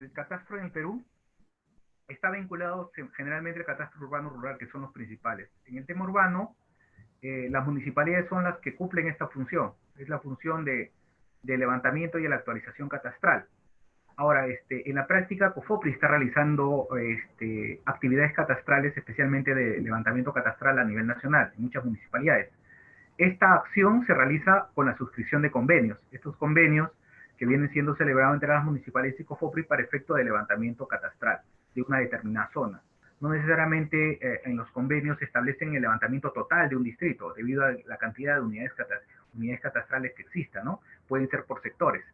El catastro en el Perú está vinculado generalmente al catastro urbano-rural, que son los principales. En el tema urbano, las municipalidades son las que cumplen esta función. Es la función de levantamiento y de la actualización catastral. Ahora, en la práctica, COFOPRI está realizando actividades catastrales, especialmente de levantamiento catastral a nivel nacional, en muchas municipalidades. Esta acción se realiza con la suscripción de convenios. Estos convenios que vienen siendo celebrados entre las municipalidades y COFOPRI para efecto de levantamiento catastral de una determinada zona. No necesariamente en los convenios se establecen el levantamiento total de un distrito, debido a la cantidad de unidades catastrales que existan, ¿no? Pueden ser por sectores.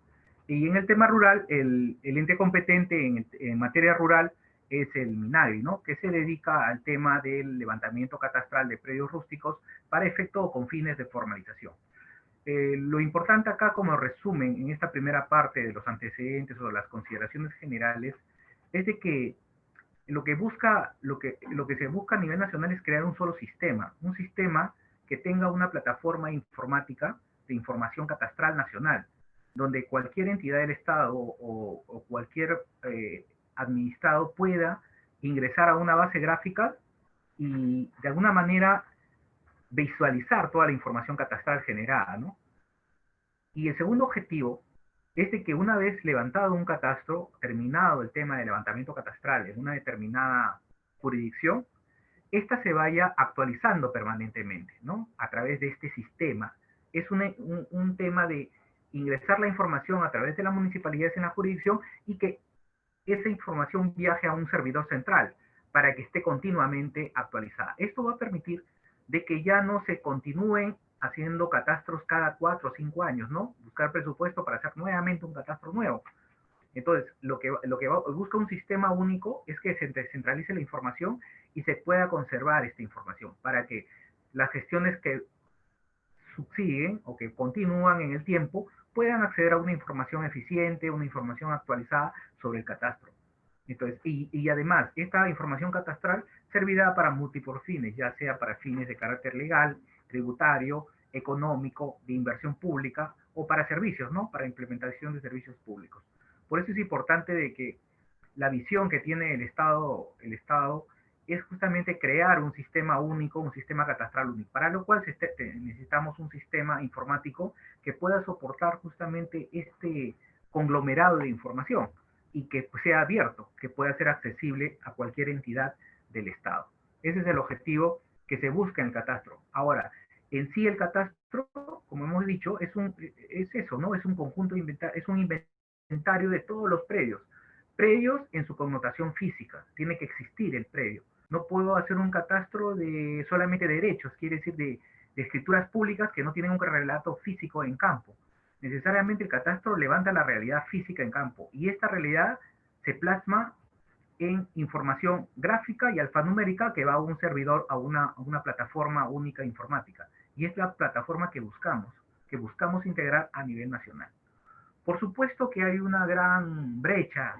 Y en el tema rural, el ente competente en materia rural es el MINAGRI, ¿no? Que se dedica al tema del levantamiento catastral de predios rústicos para efecto o con fines de formalización. Lo importante acá, como resumen en esta primera parte de los antecedentes o de las consideraciones generales, es de que lo que se busca a nivel nacional es crear un sistema que tenga una plataforma informática de información catastral nacional, donde cualquier entidad del Estado o cualquier administrado pueda ingresar a una base gráfica y de alguna manera visualizar toda la información catastral generada, ¿no? Y el segundo objetivo es de que una vez levantado un catastro, terminado el tema de levantamiento catastral en una determinada jurisdicción, esta se vaya actualizando permanentemente, ¿no? A través de este sistema. Es un tema de ingresar la información a través de las municipalidades en la jurisdicción y que esa información viaje a un servidor central para que esté continuamente actualizada. Esto va a permitir de que ya no se continúen haciendo catastros cada 4 o 5 años, ¿no? Buscar presupuesto para hacer nuevamente un catastro nuevo. Entonces, busca un sistema único es que se descentralice la información y se pueda conservar esta información para que las gestiones que subsiguen o que continúan en el tiempo puedan acceder a una información eficiente, una información actualizada sobre el catastro. Entonces, y además, esta información catastral servirá para múltiples fines, ya sea para fines de carácter legal, tributario, económico, de inversión pública o para servicios, ¿no? Para implementación de servicios públicos. Por eso es importante de que la visión que tiene el Estado es justamente crear un sistema único, un sistema catastral único, para lo cual necesitamos un sistema informático que pueda soportar justamente este conglomerado de información y que sea abierto, que pueda ser accesible a cualquier entidad del Estado. Ese es el objetivo que se busca en el catastro. Ahora, en sí el catastro, como hemos dicho, es eso, ¿no? Es un conjunto de inventario, es un inventario de todos los predios. Predios en su connotación física, tiene que existir el predio. No puedo hacer un catastro de solamente de derechos, quiere decir de escrituras públicas que no tienen un relato físico en campo. Necesariamente el catastro levanta la realidad física en campo y esta realidad se plasma en información gráfica y alfanumérica que va a un servidor, a una plataforma única informática. Y es la plataforma que buscamos integrar a nivel nacional. Por supuesto que hay una gran brecha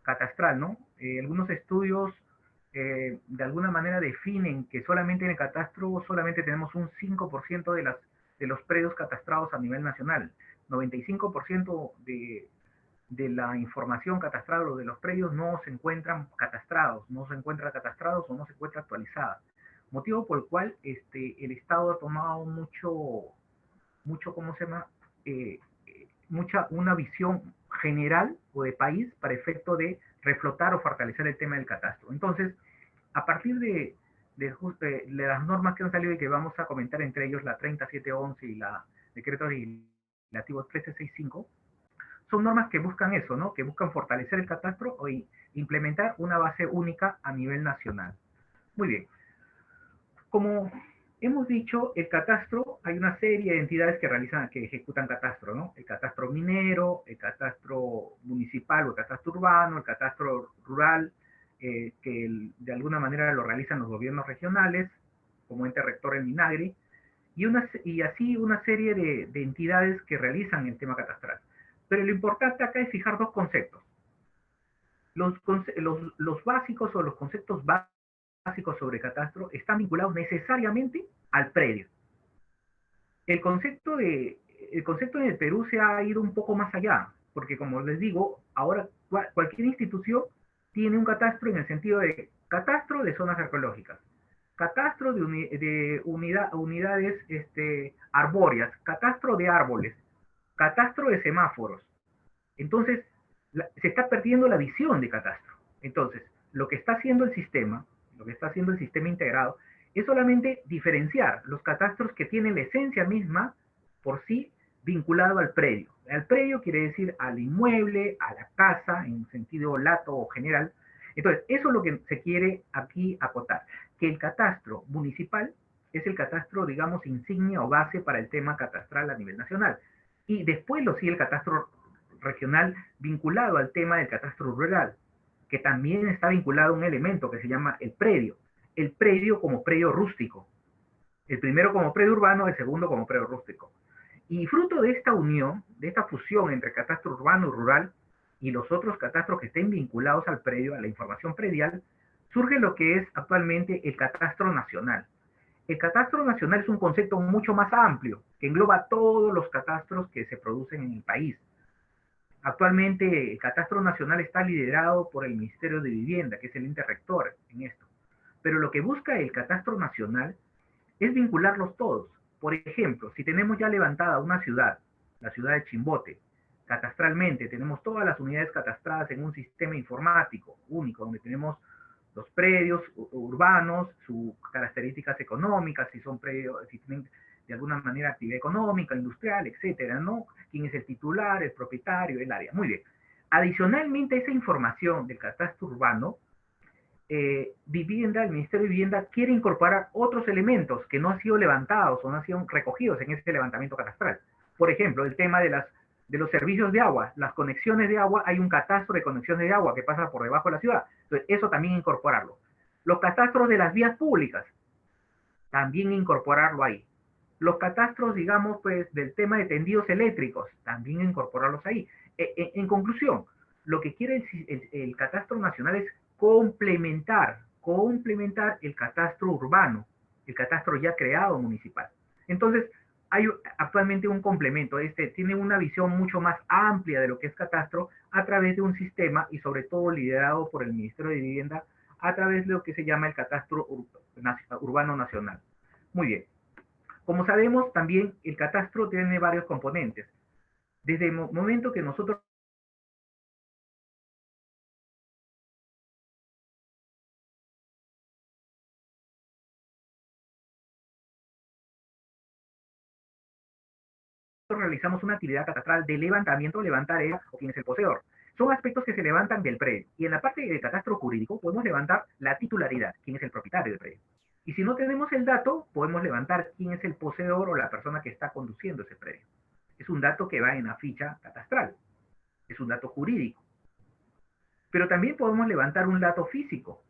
catastral, ¿no? Algunos estudios de alguna manera definen que solamente en el catastro solamente tenemos un 5% de los predios catastrados a nivel nacional. 95% de la información catastral o de los predios no se encuentran catastrados, no se encuentran catastrados o no se encuentra actualizada. Motivo por el cual el Estado ha tomado mucho, ¿cómo se llama? Eh, una visión general o de país para efecto de reflotar o fortalecer el tema del catastro. Entonces, a partir de las normas que han salido y que vamos a comentar, entre ellos la 3711 y la decreto legislativo 1365, son normas que buscan eso, ¿no? Que buscan fortalecer el catastro o implementar una base única a nivel nacional. Muy bien. Como hemos dicho, el catastro, hay una serie de entidades que ejecutan catastro, ¿no? El catastro minero, el catastro municipal o el catastro urbano, el catastro rural, de alguna manera lo realizan los gobiernos regionales, como ente rector el MINAGRI, y así una serie de entidades que realizan el tema catastral. Pero lo importante acá es fijar dos conceptos. Los básicos o los conceptos básicos sobre catastro están vinculados necesariamente al predio. El concepto en el Perú se ha ido un poco más allá. porque como les digo, ahora cualquier institución tiene un catastro en el sentido de catastro de zonas arqueológicas, catastro de unidades arbóreas, catastro de árboles, catastro de semáforos. Entonces, se está perdiendo la visión de catastro. Entonces, lo que está haciendo el sistema, lo que está haciendo el sistema integrado, es solamente diferenciar los catastros que tienen la esencia misma por sí vinculado al predio. Al predio quiere decir al inmueble, a la casa, en sentido lato o general. Entonces, eso es lo que se quiere aquí acotar, que el catastro municipal es el catastro, digamos, insignia o base para el tema catastral a nivel nacional. Y después lo sigue el catastro regional vinculado al tema del catastro rural, que también está vinculado a un elemento que se llama el predio como predio rústico, el primero como predio urbano, el segundo como predio rústico. Y fruto de esta unión, de esta fusión entre catastro urbano y rural y los otros catastros que estén vinculados al predio, a la información predial, surge lo que es actualmente el catastro nacional. El catastro nacional es un concepto mucho más amplio, que engloba todos los catastros que se producen en el país. Actualmente el catastro nacional está liderado por el Ministerio de Vivienda, que es el ente rector en esto. Pero lo que busca el catastro nacional es vincularlos todos. Por ejemplo, si tenemos ya levantada una ciudad, la ciudad de Chimbote, catastralmente tenemos todas las unidades catastradas en un sistema informático único, donde tenemos los predios urbanos, sus características económicas, si son predios, si tienen de alguna manera actividad económica, industrial, etcétera, ¿no? Quién es el titular, el propietario, el área. Muy bien. Adicionalmente, esa información del catastro urbano, el Ministerio de Vivienda quiere incorporar otros elementos que no han sido levantados o no han sido recogidos en este levantamiento catastral. Por ejemplo, el tema de los servicios de agua, las conexiones de agua, hay un catastro de conexiones de agua que pasa por debajo de la ciudad. Entonces, eso también incorporarlo. Los catastros de las vías públicas, también incorporarlo ahí. Los catastros, digamos, pues, del tema de tendidos eléctricos, también incorporarlos ahí. En conclusión, lo que quiere el catastro nacional es complementar el catastro urbano, el catastro ya creado municipal. Entonces, hay actualmente un complemento, tiene una visión mucho más amplia de lo que es catastro a través de un sistema y sobre todo liderado por el Ministerio de Vivienda a través de lo que se llama el catastro urbano nacional. Muy bien. Como sabemos, también el catastro tiene varios componentes. Desde el momento que nosotros realizamos una actividad catastral de levantamiento, levantar es o quién es el poseedor. Son aspectos que se levantan del predio. Y en la parte del catastro jurídico podemos levantar la titularidad, quién es el propietario del predio. Y si no tenemos el dato, podemos levantar quién es el poseedor o la persona que está conduciendo ese predio. Es un dato que va en la ficha catastral. Es un dato jurídico. Pero también podemos levantar un dato físico.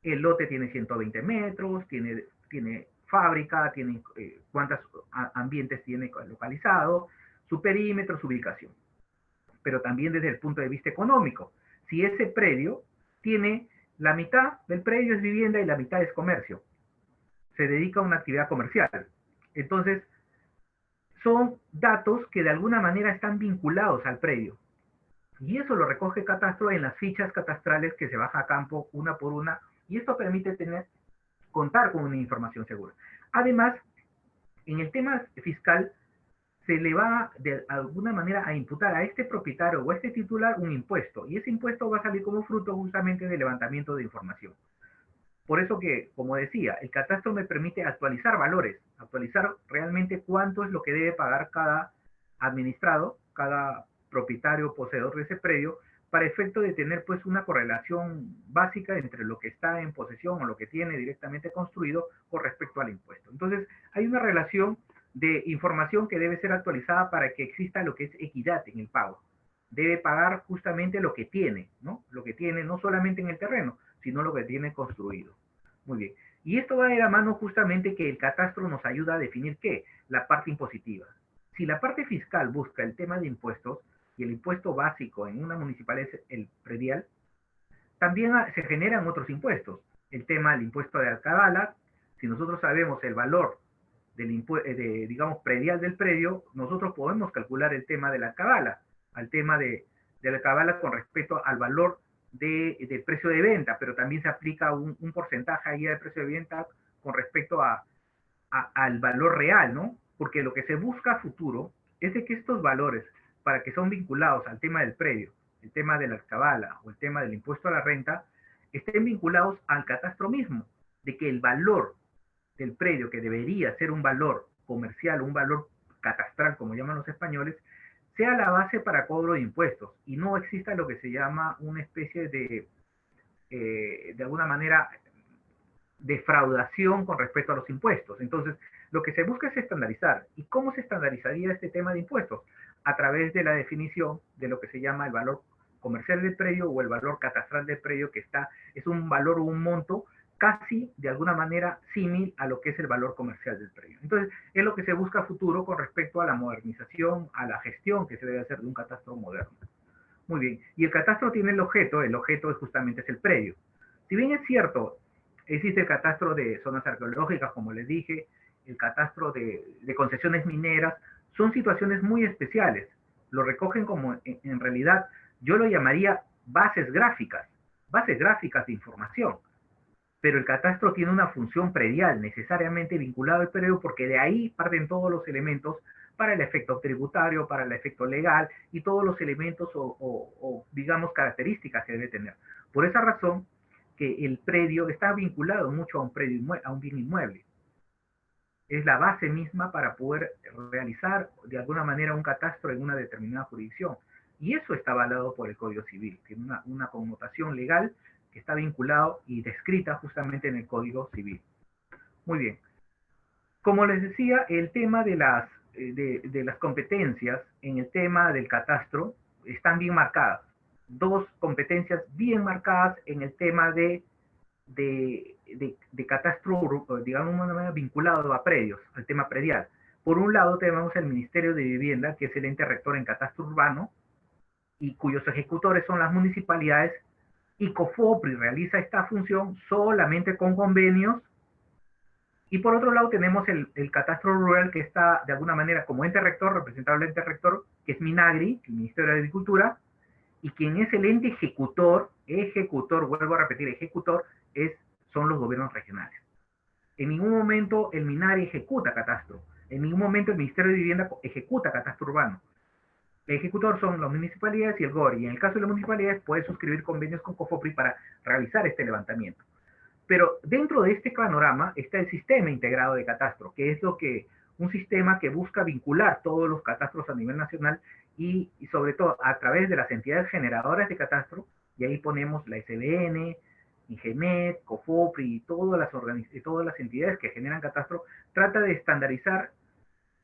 El lote tiene 120 metros, tiene fábrica, tiene cuántos ambientes tiene localizado, su perímetro, su ubicación. Pero también desde el punto de vista económico. Si ese predio tiene la mitad del predio es vivienda y la mitad es comercio, se dedica a una actividad comercial. Entonces, son datos que de alguna manera están vinculados al predio. Y eso lo recoge Catastro en las fichas catastrales que se baja a campo una por una, y esto permite contar con una información segura. Además, en el tema fiscal, se le va de alguna manera a imputar a este propietario o a este titular un impuesto, y ese impuesto va a salir como fruto justamente del levantamiento de información. Por eso que, como decía, el catastro me permite actualizar valores, actualizar realmente cuánto es lo que debe pagar cada administrado, cada propietario o poseedor de ese predio, para efecto de tener pues una correlación básica entre lo que está en posesión o lo que tiene directamente construido con respecto al impuesto. Entonces, hay una relación de información que debe ser actualizada para que exista lo que es equidad en el pago. Debe pagar justamente lo que tiene, ¿no? Lo que tiene no solamente en el terreno, sino lo que tiene construido. Muy bien. Y esto va de la mano justamente que el catastro nos ayuda a definir ¿qué? La parte impositiva. Si la parte fiscal busca el tema de impuestos, y el impuesto básico en una municipal es el predial, también se generan otros impuestos. El tema del impuesto de alcabala, si nosotros sabemos el valor digamos, predial del predio, nosotros podemos calcular el tema de la alcabala. al tema de la cábala con respecto al valor del precio de venta, pero también se aplica un porcentaje ahí del precio de venta con respecto al valor real, ¿no? Porque lo que se busca a futuro es de que estos valores, para que son vinculados al tema del predio, el tema de la cábala o el tema del impuesto a la renta, estén vinculados al catastro mismo, de que el valor del predio, que debería ser un valor comercial, un valor catastral, como llaman los españoles, sea la base para cobro de impuestos y no exista lo que se llama una especie de alguna manera, defraudación con respecto a los impuestos. Entonces, lo que se busca es estandarizar. ¿Y cómo se estandarizaría este tema de impuestos? A través de la definición de lo que se llama el valor comercial del predio o el valor catastral del predio, que es un valor o un monto casi de alguna manera símil a lo que es el valor comercial del predio. Entonces, es lo que se busca a futuro con respecto a la modernización, a la gestión que se debe hacer de un catastro moderno. Muy bien, y el catastro tiene el objeto es justamente es el predio. Si bien es cierto, existe el catastro de zonas arqueológicas, como les dije, el catastro de concesiones mineras, son situaciones muy especiales. Lo recogen como, en realidad, yo lo llamaría bases gráficas de información. Pero el catastro tiene una función predial, necesariamente vinculado al predio, porque de ahí parten todos los elementos para el efecto tributario, para el efecto legal y todos los elementos o digamos, características que debe tener. Por esa razón que el predio está vinculado mucho a un predio, a un bien inmueble. Es la base misma para poder realizar de alguna manera un catastro en una determinada jurisdicción. Y eso está avalado por el Código Civil, tiene una connotación legal que está vinculado y descrita justamente en el Código Civil. Muy bien. Como les decía, el tema de las competencias en el tema del catastro están bien marcadas. Dos competencias bien marcadas en el tema de catastro, digamos, de una manera vinculado a predios, al tema predial. Por un lado tenemos el Ministerio de Vivienda, que es el ente rector en catastro urbano, y cuyos ejecutores son las municipalidades, y COFOPRI realiza esta función solamente con convenios. Y por otro lado tenemos el catastro rural, que está de alguna manera como ente rector, representado el ente rector, que es MINAGRI, el Ministerio de Agricultura, y quien es el ente ejecutor, vuelvo a repetir, ejecutor, son los gobiernos regionales. En ningún momento el MINAGRI ejecuta catastro, en ningún momento el Ministerio de Vivienda ejecuta catastro urbano. El ejecutor son las municipalidades y el GOR, y en el caso de las municipalidades puede suscribir convenios con COFOPRI para realizar este levantamiento. Pero dentro de este panorama está el sistema integrado de catastro, que es un sistema que busca vincular todos los catastros a nivel nacional y sobre todo a través de las entidades generadoras de catastro, y ahí ponemos la SBN, INGEMET, COFOPRI y todas las entidades que generan catastro, trata de estandarizar,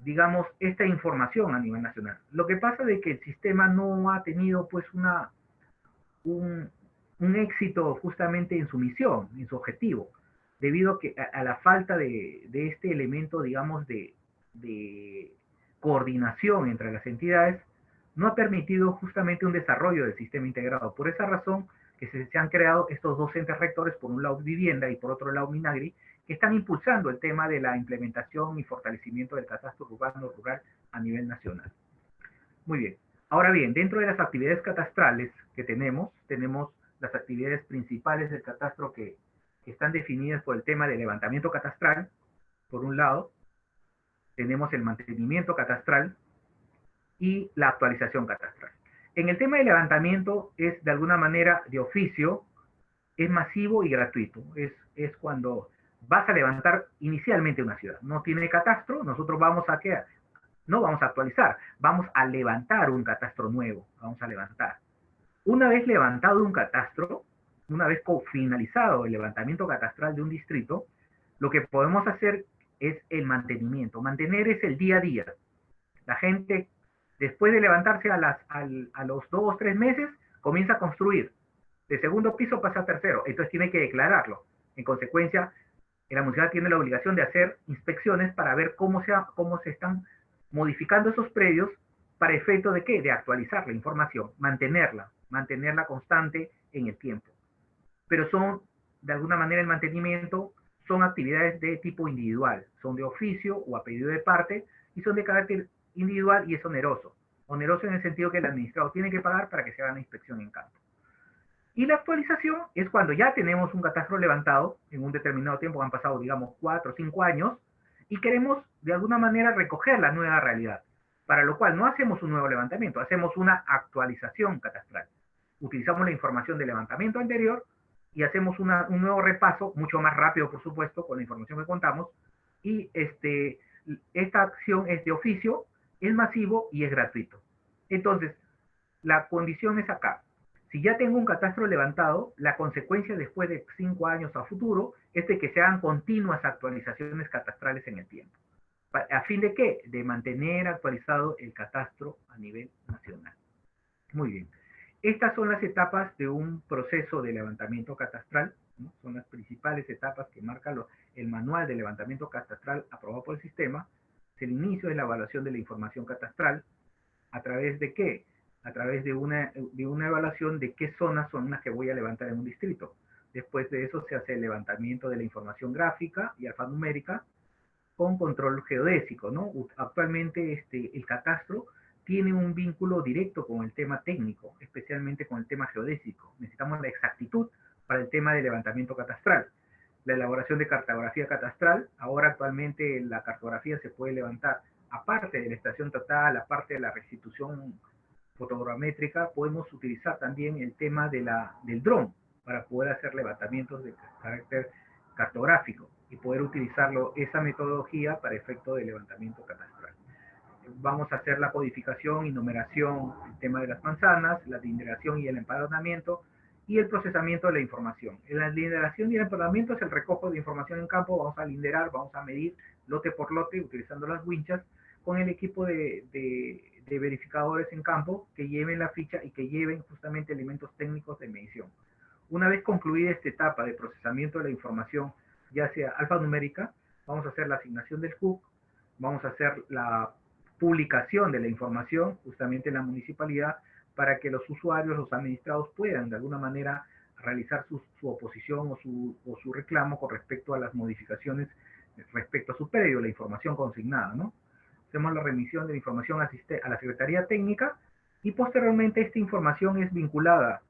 digamos, esta información a nivel nacional. Lo que pasa es que el sistema no ha tenido pues un éxito justamente en su misión, en su objetivo, debido a la falta de este elemento, digamos, de coordinación entre las entidades, no ha permitido justamente un desarrollo del sistema integrado. Por esa razón que se han creado estos dos entes rectores, por un lado Vivienda y por otro lado Minagri, que están impulsando el tema de la implementación y fortalecimiento del catastro urbano rural a nivel nacional. Muy bien. Ahora bien, dentro de las actividades catastrales que tenemos las actividades principales del catastro que están definidas por el tema de levantamiento catastral, por un lado, tenemos el mantenimiento catastral y la actualización catastral. En el tema de levantamiento es de alguna manera de oficio, es masivo y gratuito. Es cuando vas a levantar inicialmente una ciudad. No tiene catastro, nosotros vamos a ¿qué? No vamos a actualizar, vamos a levantar un catastro nuevo, vamos a levantar. Una vez levantado un catastro, una vez finalizado el levantamiento catastral de un distrito, lo que podemos hacer es el mantenimiento. Mantener es el día a día. La gente, después de levantarse a los 2 o 3 meses, comienza a construir. De segundo piso pasa a tercero, entonces tiene que declararlo. En consecuencia, la municipalidad tiene la obligación de hacer inspecciones para ver cómo se están modificando esos predios para efecto de ¿qué? De actualizar la información, mantenerla constante en el tiempo. Pero son, de alguna manera, el mantenimiento son actividades de tipo individual, son de oficio o a pedido de parte y son de carácter individual y es oneroso. Oneroso en el sentido que el administrado tiene que pagar para que se haga una inspección en campo. Y la actualización es cuando ya tenemos un catastro levantado en un determinado tiempo, han pasado, digamos, 4 o 5 años, y queremos de alguna manera recoger la nueva realidad, para lo cual no hacemos un nuevo levantamiento, hacemos una actualización catastral. Utilizamos la información del levantamiento anterior y hacemos un nuevo repaso, mucho más rápido, por supuesto, con la información que contamos, y esta acción es de oficio, es masivo y es gratuito. Entonces, la condición es acá. Si ya tengo un catastro levantado, la consecuencia después de 5 años a futuro es de que se hagan continuas actualizaciones catastrales en el tiempo. ¿A fin de qué? De mantener actualizado el catastro a nivel nacional. Muy bien. Estas son las etapas de un proceso de levantamiento catastral, ¿no? Son las principales etapas que marca el manual de levantamiento catastral aprobado por el sistema. Es el inicio de la evaluación de la información catastral. ¿A través de qué? A través de una evaluación de qué zonas son las que voy a levantar en un distrito. Después de eso se hace el levantamiento de la información gráfica y alfanumérica con control geodésico, ¿no? Actualmente el catastro tiene un vínculo directo con el tema técnico, especialmente con el tema geodésico. Necesitamos la exactitud para el tema de levantamiento catastral. La elaboración de cartografía catastral, ahora actualmente la cartografía se puede levantar aparte de la estación total, aparte de la restitución fotogramétrica, podemos utilizar también el tema del dron para poder hacer levantamientos de carácter cartográfico y poder utilizarlo, esa metodología para efecto de levantamiento catastral. Vamos a hacer la codificación y numeración, el tema de las manzanas, la linderación y el empadronamiento, y el procesamiento de la información. En la linderación y el empadronamiento es el recojo de información en campo, vamos a linderar, vamos a medir lote por lote utilizando las winchas con el equipo de verificadores en campo que lleven la ficha y que lleven justamente elementos técnicos de medición. Una vez concluida esta etapa de procesamiento de la información, ya sea alfanumérica, vamos a hacer la asignación del hook, vamos a hacer la publicación de la información justamente en la municipalidad para que los usuarios, los administrados puedan de alguna manera realizar su oposición o su reclamo con respecto a las modificaciones respecto a su predio, la información consignada, ¿no? Hacemos la remisión de la información a la Secretaría Técnica y posteriormente esta información es vinculada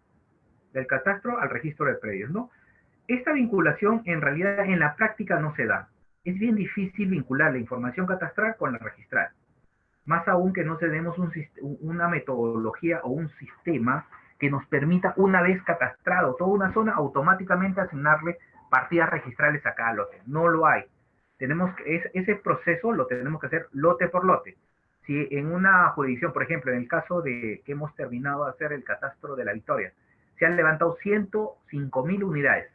del catastro al registro de predios, ¿no? Esta vinculación en realidad en la práctica no se da. Es bien difícil vincular la información catastral con la registral. Más aún que no tenemos una metodología o un sistema que nos permita, una vez catastrado toda una zona, automáticamente asignarle partidas registrales a cada lote. No lo hay. Ese proceso lo tenemos que hacer lote por lote. Si en una jurisdicción, por ejemplo, en el caso de que hemos terminado de hacer el catastro de La Victoria, se han levantado 105.000 unidades.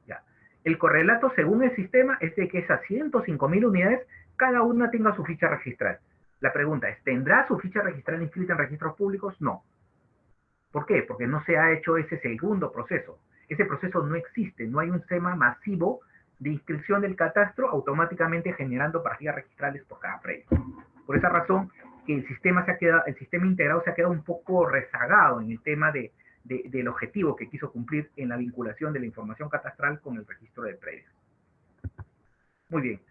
Ya. El correlato, según el sistema, es de que esas 105.000 unidades, cada una tenga su ficha registral. La pregunta es, ¿tendrá su ficha registral inscrita en registros públicos? No. ¿Por qué? Porque no se ha hecho ese segundo proceso. Ese proceso no existe, no hay un sistema masivo de inscripción del catastro automáticamente generando partidas registrales por cada predio. Por esa razón que el sistema integrado se ha quedado un poco rezagado en el tema del objetivo que quiso cumplir en la vinculación de la información catastral con el registro de predios. Muy bien.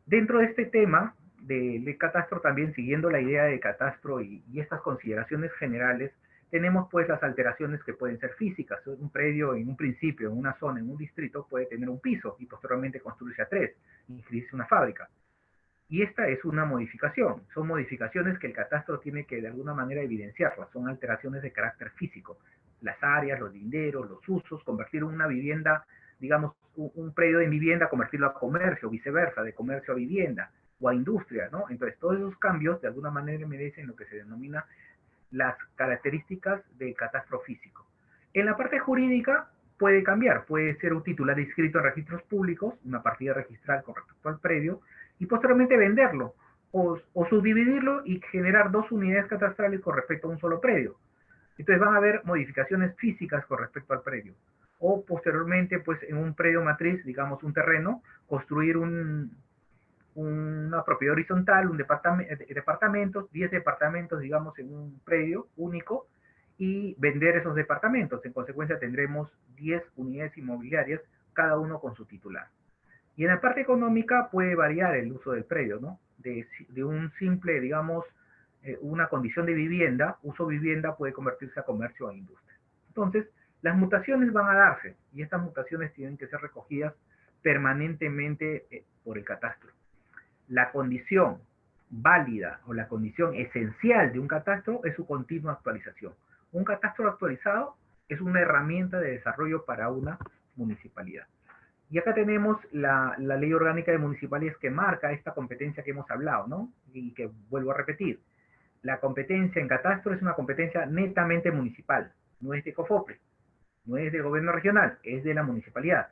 Dentro de este tema de catastro, también siguiendo la idea de catastro y estas consideraciones generales, tenemos pues las alteraciones que pueden ser físicas. Un predio en un principio, en una zona, en un distrito, puede tener un piso y posteriormente construirse a 3, inscribirse una fábrica. Y esta es una modificación. Son modificaciones que el catastro tiene que de alguna manera evidenciarlas. Son alteraciones de carácter físico. Las áreas, los linderos, los usos, convertir una vivienda, digamos, un predio en vivienda, convertirlo a comercio, viceversa, de comercio a vivienda o a industria, ¿no? Entonces, todos esos cambios de alguna manera merecen lo que se denomina las características del catastro físico. En la parte jurídica puede cambiar. Puede ser un titular inscrito en registros públicos, una partida registral con respecto al predio, y posteriormente venderlo o subdividirlo y generar 2 unidades catastrales con respecto a un solo predio. Entonces van a haber modificaciones físicas con respecto al predio. O posteriormente, pues en un predio matriz, digamos un terreno, construir una propiedad horizontal, un departamentos, 10 departamentos, digamos, en un predio único, y vender esos departamentos. En consecuencia tendremos 10 unidades inmobiliarias, cada uno con su titular. Y en la parte económica puede variar el uso del predio, ¿no? De un simple, digamos, una condición de vivienda, uso vivienda puede convertirse a comercio o a industria. Entonces, las mutaciones van a darse y estas mutaciones tienen que ser recogidas permanentemente por el catastro. La condición válida o la condición esencial de un catastro es su continua actualización. Un catastro actualizado es una herramienta de desarrollo para una municipalidad. Y acá tenemos la ley orgánica de municipalidades que marca esta competencia que hemos hablado, ¿no? Y que vuelvo a repetir. La competencia en catastro es una competencia netamente municipal, no es de COFOPRE, no es del gobierno regional, es de la municipalidad.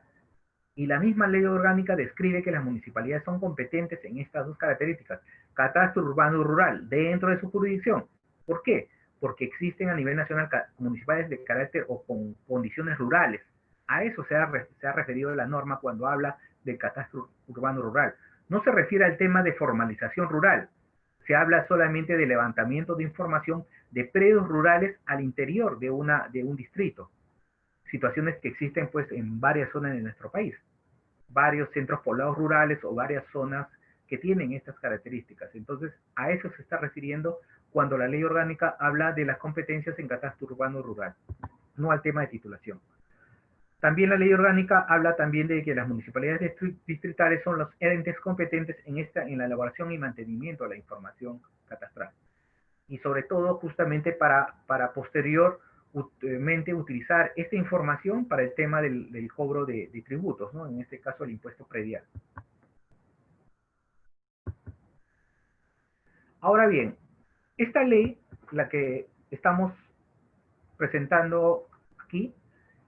Y la misma ley orgánica describe que las municipalidades son competentes en estas dos características, catastro urbano y rural, dentro de su jurisdicción. ¿Por qué? Porque existen a nivel nacional municipalidades de carácter o con condiciones rurales. A eso se ha referido la norma cuando habla del catastro urbano rural. No se refiere al tema de formalización rural, se habla solamente de levantamiento de información de predios rurales al interior de un distrito. Situaciones que existen pues en varias zonas de nuestro país, varios centros poblados rurales o varias zonas que tienen estas características. Entonces, a eso se está refiriendo cuando la ley orgánica habla de las competencias en catastro urbano rural, no al tema de titulación. También la ley orgánica habla también de que las municipalidades distritales son los entes competentes en la elaboración y mantenimiento de la información catastral. Y sobre todo justamente para posteriormente utilizar esta información para el tema del cobro de tributos, ¿no? En este caso el impuesto predial. Ahora bien, esta ley, la que estamos presentando aquí,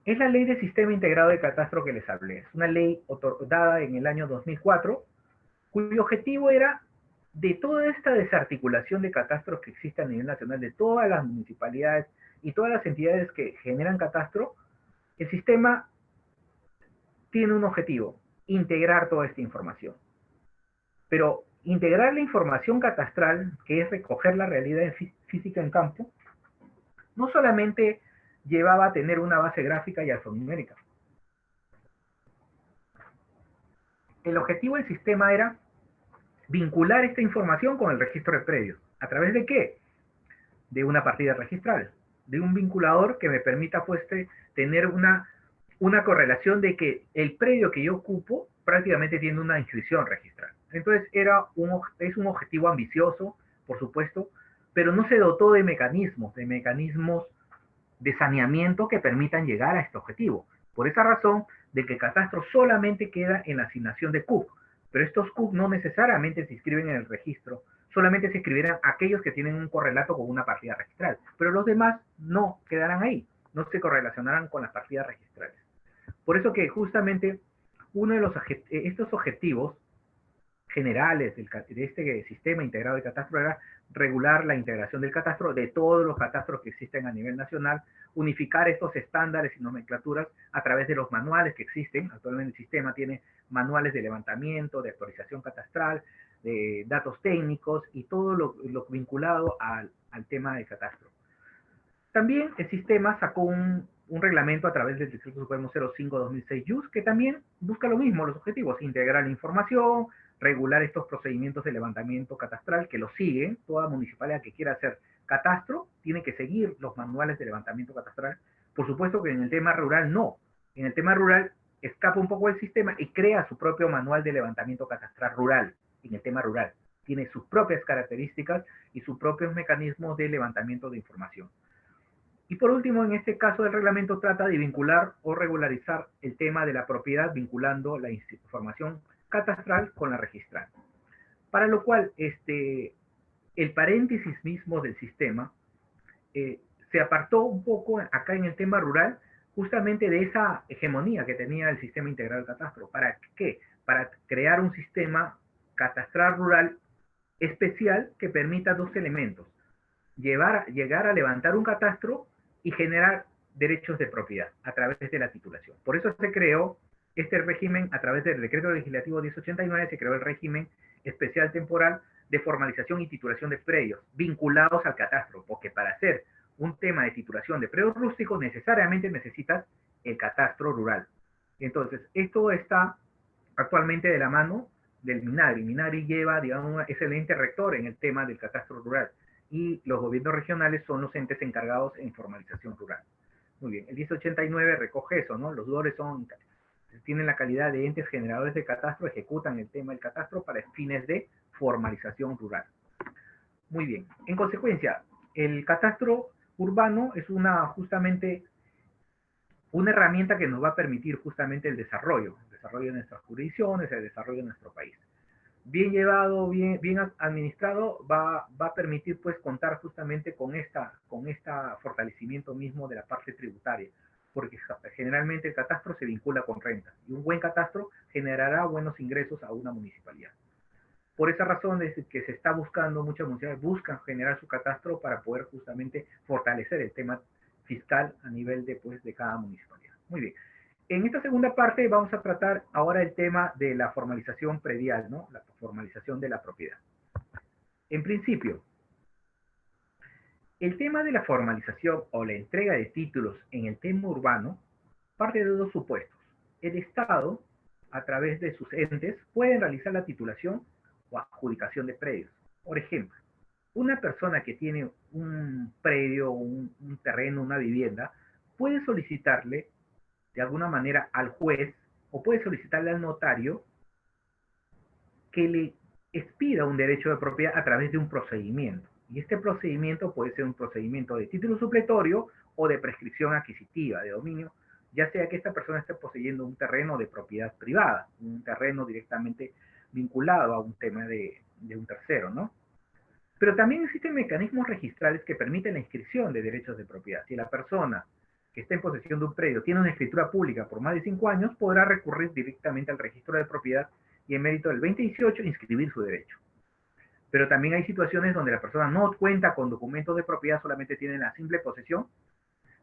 es la ley del Sistema Integrado de Catastro que les hablé. Es una ley dada en el año 2004, cuyo objetivo era de toda esta desarticulación de catastros que existe a nivel nacional, de todas las municipalidades y todas las entidades que generan catastro, el sistema tiene un objetivo, integrar toda esta información. Pero integrar la información catastral, que es recoger la realidad física en campo, no solamente llevaba a tener una base gráfica y alfanumérica. El objetivo del sistema era vincular esta información con el registro de predios. ¿A través de qué? De una partida registral, de un vinculador que me permita pues tener una correlación de que el predio que yo ocupo prácticamente tiene una inscripción registral. Entonces es un objetivo ambicioso, por supuesto, pero no se dotó de mecanismos de saneamiento que permitan llegar a este objetivo. Por esa razón de que el catastro solamente queda en la asignación de CUC, pero estos CUC no necesariamente se inscriben en el registro, solamente se inscribirán aquellos que tienen un correlato con una partida registral, pero los demás no quedarán ahí, no se correlacionarán con las partidas registrales. Por eso que justamente uno de estos objetivos generales de este sistema integrado de catastro era regular la integración del catastro de todos los catastros que existen a nivel nacional, unificar estos estándares y nomenclaturas a través de los manuales que existen. Actualmente el sistema tiene manuales de levantamiento, de actualización catastral, de datos técnicos y todo lo vinculado al tema de catastro. También el sistema sacó un reglamento a través del Decreto Supremo 05/2006 que también busca lo mismo, los objetivos, integrar la información, regular estos procedimientos de levantamiento catastral que lo siguen. Toda municipalidad que quiera hacer catastro tiene que seguir los manuales de levantamiento catastral. Por supuesto que en el tema rural no. En el tema rural escapa un poco del sistema y crea su propio manual de levantamiento catastral rural. En el tema rural tiene sus propias características y sus propios mecanismos de levantamiento de información. Y por último, en este caso el reglamento trata de vincular o regularizar el tema de la propiedad vinculando la información catastral con la registral. Para lo cual, el paréntesis mismo del sistema se apartó un poco acá en el tema rural justamente de esa hegemonía que tenía el sistema integral del catastro. ¿Para qué? Para crear un sistema catastral rural especial que permita dos elementos. Llegar a levantar un catastro y generar derechos de propiedad a través de la titulación. Por eso se creó este régimen, a través del Decreto Legislativo 1089, se creó el régimen especial temporal de formalización y titulación de predios vinculados al catastro, porque para hacer un tema de titulación de predios rústicos necesariamente necesitas el catastro rural. Entonces, esto está actualmente de la mano del MINAGRI. MINAGRI lleva, digamos, es el ente rector en el tema del catastro rural. y los gobiernos regionales son los entes encargados en formalización rural. Muy bien, el 1089 recoge eso, ¿no? Los DORES tienen la calidad de entes generadores de catastro, ejecutan el tema del catastro para fines de formalización rural. Muy bien, en consecuencia, el catastro urbano es justamente una herramienta que nos va a permitir justamente el desarrollo de nuestras jurisdicciones, el desarrollo de nuestro país. Bien llevado, bien administrado, va a permitir pues contar justamente con esta fortalecimiento mismo de la parte tributaria, porque generalmente el catastro se vincula con rentas, y un buen catastro generará buenos ingresos a una municipalidad. Por esa razón es que se está buscando, muchas municipalidades buscan generar su catastro para poder justamente fortalecer el tema fiscal a nivel de cada municipalidad. Muy bien. En esta segunda parte vamos a tratar ahora el tema de la formalización predial, ¿no? La formalización de la propiedad. En principio, el tema de la formalización o la entrega de títulos en el tema urbano parte de dos supuestos. El Estado, a través de sus entes, puede realizar la titulación o adjudicación de predios. Por ejemplo, una persona que tiene un predio, un terreno, una vivienda, puede solicitarle de alguna manera al juez o puede solicitarle al notario que le expida un derecho de propiedad a través de un procedimiento. Y este procedimiento puede ser un procedimiento de título supletorio o de prescripción adquisitiva, de dominio, ya sea que esta persona esté poseyendo un terreno de propiedad privada, un terreno directamente vinculado a un tema de un tercero, ¿no? Pero también existen mecanismos registrales que permiten la inscripción de derechos de propiedad. Si la persona que está en posesión de un predio tiene una escritura pública por más de 5 años, podrá recurrir directamente al registro de propiedad y en mérito del 2018 inscribir su derecho. Pero también hay situaciones donde la persona no cuenta con documentos de propiedad, solamente tiene la simple posesión,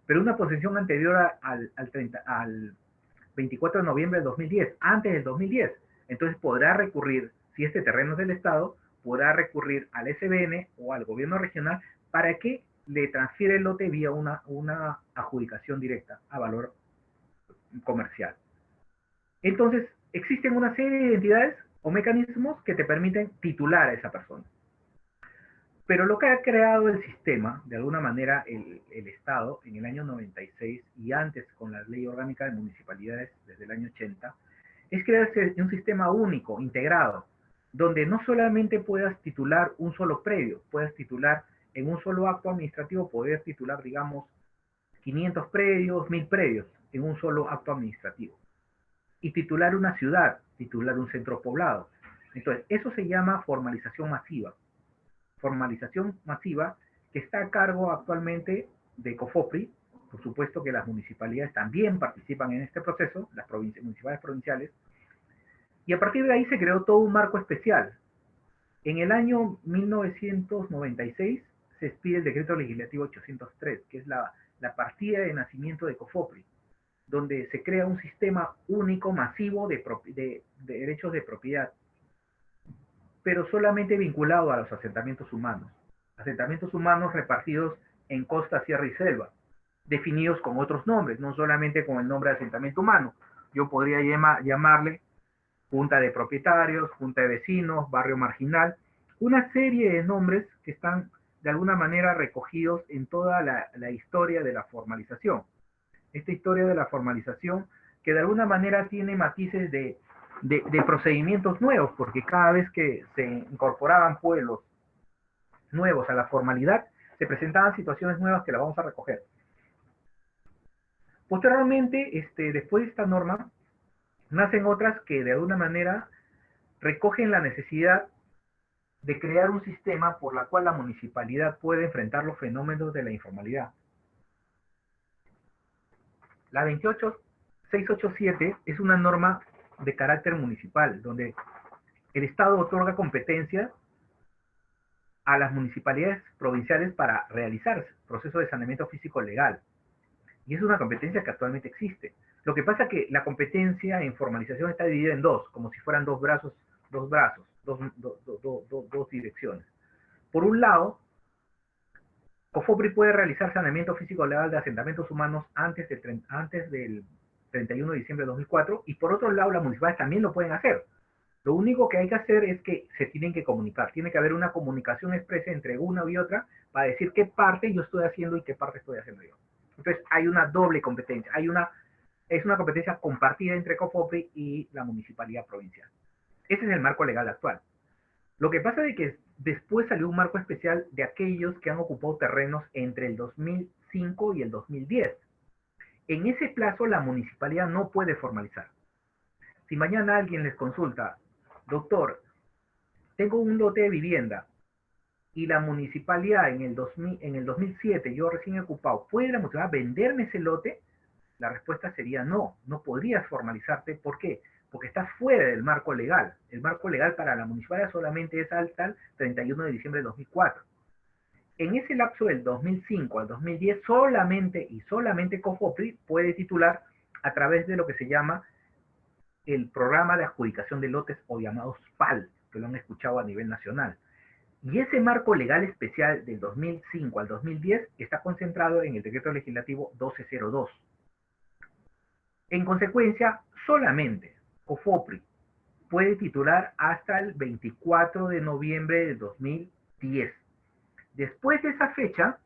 pero una posesión anterior al 24 de noviembre del 2010, antes del 2010. Entonces podrá recurrir, si este terreno es del Estado, podrá recurrir al SBN o al gobierno regional para que le transfiera el lote vía una adjudicación directa a valor comercial. Entonces, existen una serie de entidades o mecanismos que te permiten titular a esa persona. Pero lo que ha creado el sistema, de alguna manera el Estado, en el año 96 y antes con la Ley Orgánica de Municipalidades desde el año 80, es crearse un sistema único, integrado, donde no solamente puedas titular un solo predio, puedas titular en un solo acto administrativo, poder titular, digamos, 500 predios, 1000 predios en un solo acto administrativo. Y titular una ciudad, titular un centro poblado. Entonces, eso se llama formalización masiva. Formalización masiva que está a cargo actualmente de COFOPRI. Por supuesto que las municipalidades también participan en este proceso, las municipalidades provinciales, y a partir de ahí se creó todo un marco especial. En el año 1996 se expide el decreto legislativo 803, que es la partida de nacimiento de COFOPRI, donde se crea un sistema único, masivo de derechos de propiedad, pero solamente vinculado a los asentamientos humanos. Asentamientos humanos repartidos en costa, sierra y selva, definidos con otros nombres, no solamente con el nombre de asentamiento humano. Yo podría llamarle junta de propietarios, junta de vecinos, barrio marginal, una serie de nombres que están de alguna manera recogidos en toda la historia de la formalización. Esta historia de la formalización que de alguna manera tiene matices de procedimientos nuevos, porque cada vez que se incorporaban pueblos nuevos a la formalidad, se presentaban situaciones nuevas que las vamos a recoger. Posteriormente, después de esta norma, nacen otras que de alguna manera recogen la necesidad de crear un sistema por la cual la municipalidad puede enfrentar los fenómenos de la informalidad. La 28687 es una norma de carácter municipal, donde el Estado otorga competencias a las municipalidades provinciales para realizar procesos de saneamiento físico legal. Y es una competencia que actualmente existe. Lo que pasa es que la competencia en formalización está dividida en dos, como si fueran dos direcciones. Por un lado, COFOPRI puede realizar saneamiento físico legal de asentamientos humanos antes del 31 de diciembre de 2004, y por otro lado, las municipalidades también lo pueden hacer. Lo único que hay que hacer es que se tienen que comunicar. Tiene que haber una comunicación expresa entre una y otra para decir qué parte yo estoy haciendo y qué parte estoy haciendo yo. Entonces hay una doble competencia. Es una competencia compartida entre COFOPRI y la municipalidad provincial. Ese es el marco legal actual. Lo que pasa es que después salió un marco especial de aquellos que han ocupado terrenos entre el 2005 y el 2010. En ese plazo la municipalidad no puede formalizar. Si mañana alguien les consulta, doctor, tengo un lote de vivienda y la municipalidad en el 2007, yo recién he ocupado, ¿puede la municipalidad venderme ese lote? La respuesta sería no, no podrías formalizarte. ¿Por qué? Porque estás fuera del marco legal. El marco legal para la municipalidad solamente es hasta el 31 de diciembre de 2004. En ese lapso del 2005 al 2010, solamente COFOPRI puede titular a través de lo que se llama el programa de adjudicación de lotes o llamados PAL, que lo han escuchado a nivel nacional. Y ese marco legal especial del 2005 al 2010 está concentrado en el decreto legislativo 1202. En consecuencia, solamente COFOPRI puede titular hasta el 24 de noviembre de 2010. Después de esa fecha,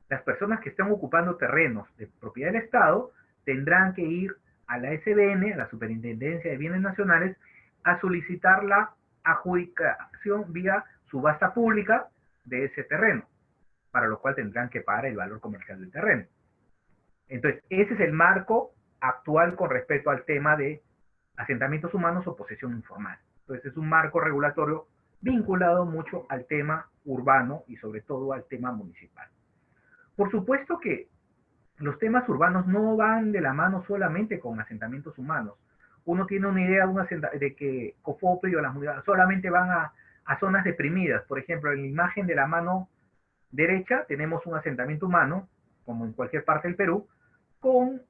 las personas que estén ocupando terrenos de propiedad del Estado tendrán que ir a la SBN, a la Superintendencia de Bienes Nacionales, a solicitar la adjudicación vía subasta pública de ese terreno, para lo cual tendrán que pagar el valor comercial del terreno. Entonces, ese es el marco actual con respecto al tema de asentamientos humanos o posesión informal. Entonces, es un marco regulatorio vinculado mucho al tema urbano y sobre todo al tema municipal. Por supuesto que los temas urbanos no van de la mano solamente con asentamientos humanos. Uno tiene una idea de que COFOPRI o las unidades solamente van a zonas deprimidas. Por ejemplo, en la imagen de la mano derecha tenemos un asentamiento humano, como en cualquier parte del Perú, con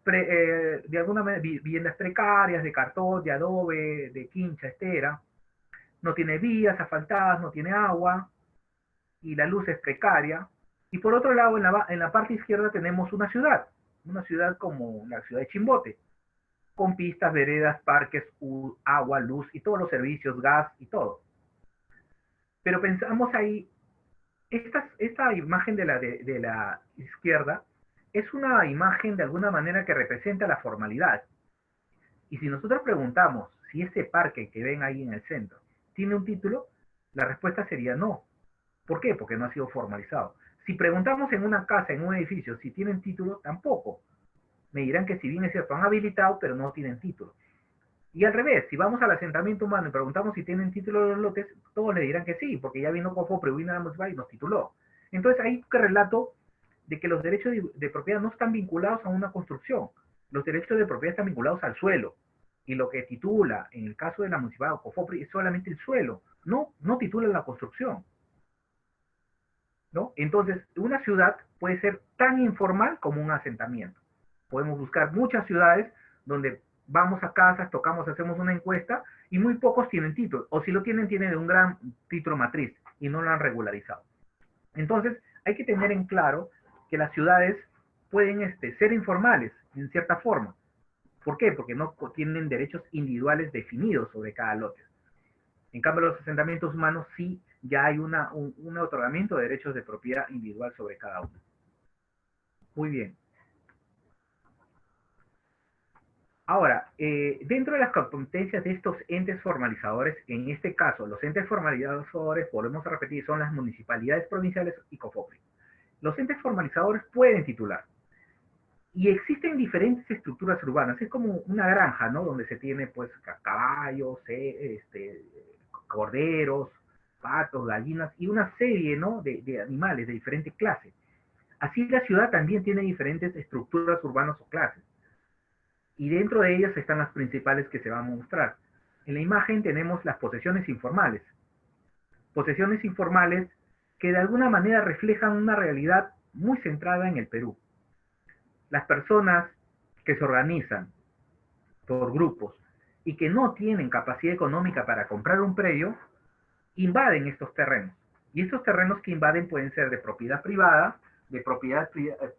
de alguna manera viviendas precarias, de cartón, de adobe, de quincha, estera. No tiene vías asfaltadas, no tiene agua, y la luz es precaria. Y por otro lado, en la parte izquierda tenemos una ciudad como la ciudad de Chimbote, con pistas, veredas, parques, agua, luz y todos los servicios, gas y todo. Pero pensamos ahí, esta imagen de la izquierda es una imagen de alguna manera que representa la formalidad. Y si nosotros preguntamos si ese parque que ven ahí en el centro tiene un título, la respuesta sería no. ¿Por qué? Porque no ha sido formalizado. Si preguntamos en una casa, en un edificio, si tienen título, tampoco. Me dirán que si bien es cierto, han habilitado, pero no tienen título. Y al revés, si vamos al asentamiento humano y preguntamos si tienen título los lotes, todos le dirán que sí, porque ya vino COFOPRI, vino a la municipalidad y nos tituló. Entonces hay que relato de que los derechos de propiedad no están vinculados a una construcción. Los derechos de propiedad están vinculados al suelo. Y lo que titula, en el caso de la municipalidad o COFOPRI, es solamente el suelo. No titula la construcción. ¿No? Entonces, una ciudad puede ser tan informal como un asentamiento. Podemos buscar muchas ciudades donde vamos a casas, tocamos, hacemos una encuesta y muy pocos tienen título. O si lo tienen, tienen de un gran título matriz y no lo han regularizado. Entonces, hay que tener en claro que las ciudades pueden ser informales en cierta forma. ¿Por qué? Porque no tienen derechos individuales definidos sobre cada lote. En cambio, los asentamientos humanos sí ya hay un otorgamiento de derechos de propiedad individual sobre cada uno. Muy bien. Ahora, dentro de las competencias de estos entes formalizadores, en este caso, los entes formalizadores, volvemos a repetir, son las municipalidades provinciales y COFOPRI. Los entes formalizadores pueden titular. Y existen diferentes estructuras urbanas. Es como una granja, ¿no? Donde se tiene, pues, caballos, corderos, patos, gallinas y una serie, ¿no? de animales de diferente clase. Así la ciudad también tiene diferentes estructuras urbanas o clases. Y dentro de ellas están las principales que se van a mostrar. En la imagen tenemos las posesiones informales. Posesiones informales que de alguna manera reflejan una realidad muy centrada en el Perú. Las personas que se organizan por grupos y que no tienen capacidad económica para comprar un predio, invaden estos terrenos. Y estos terrenos que invaden pueden ser de propiedad privada, de propiedad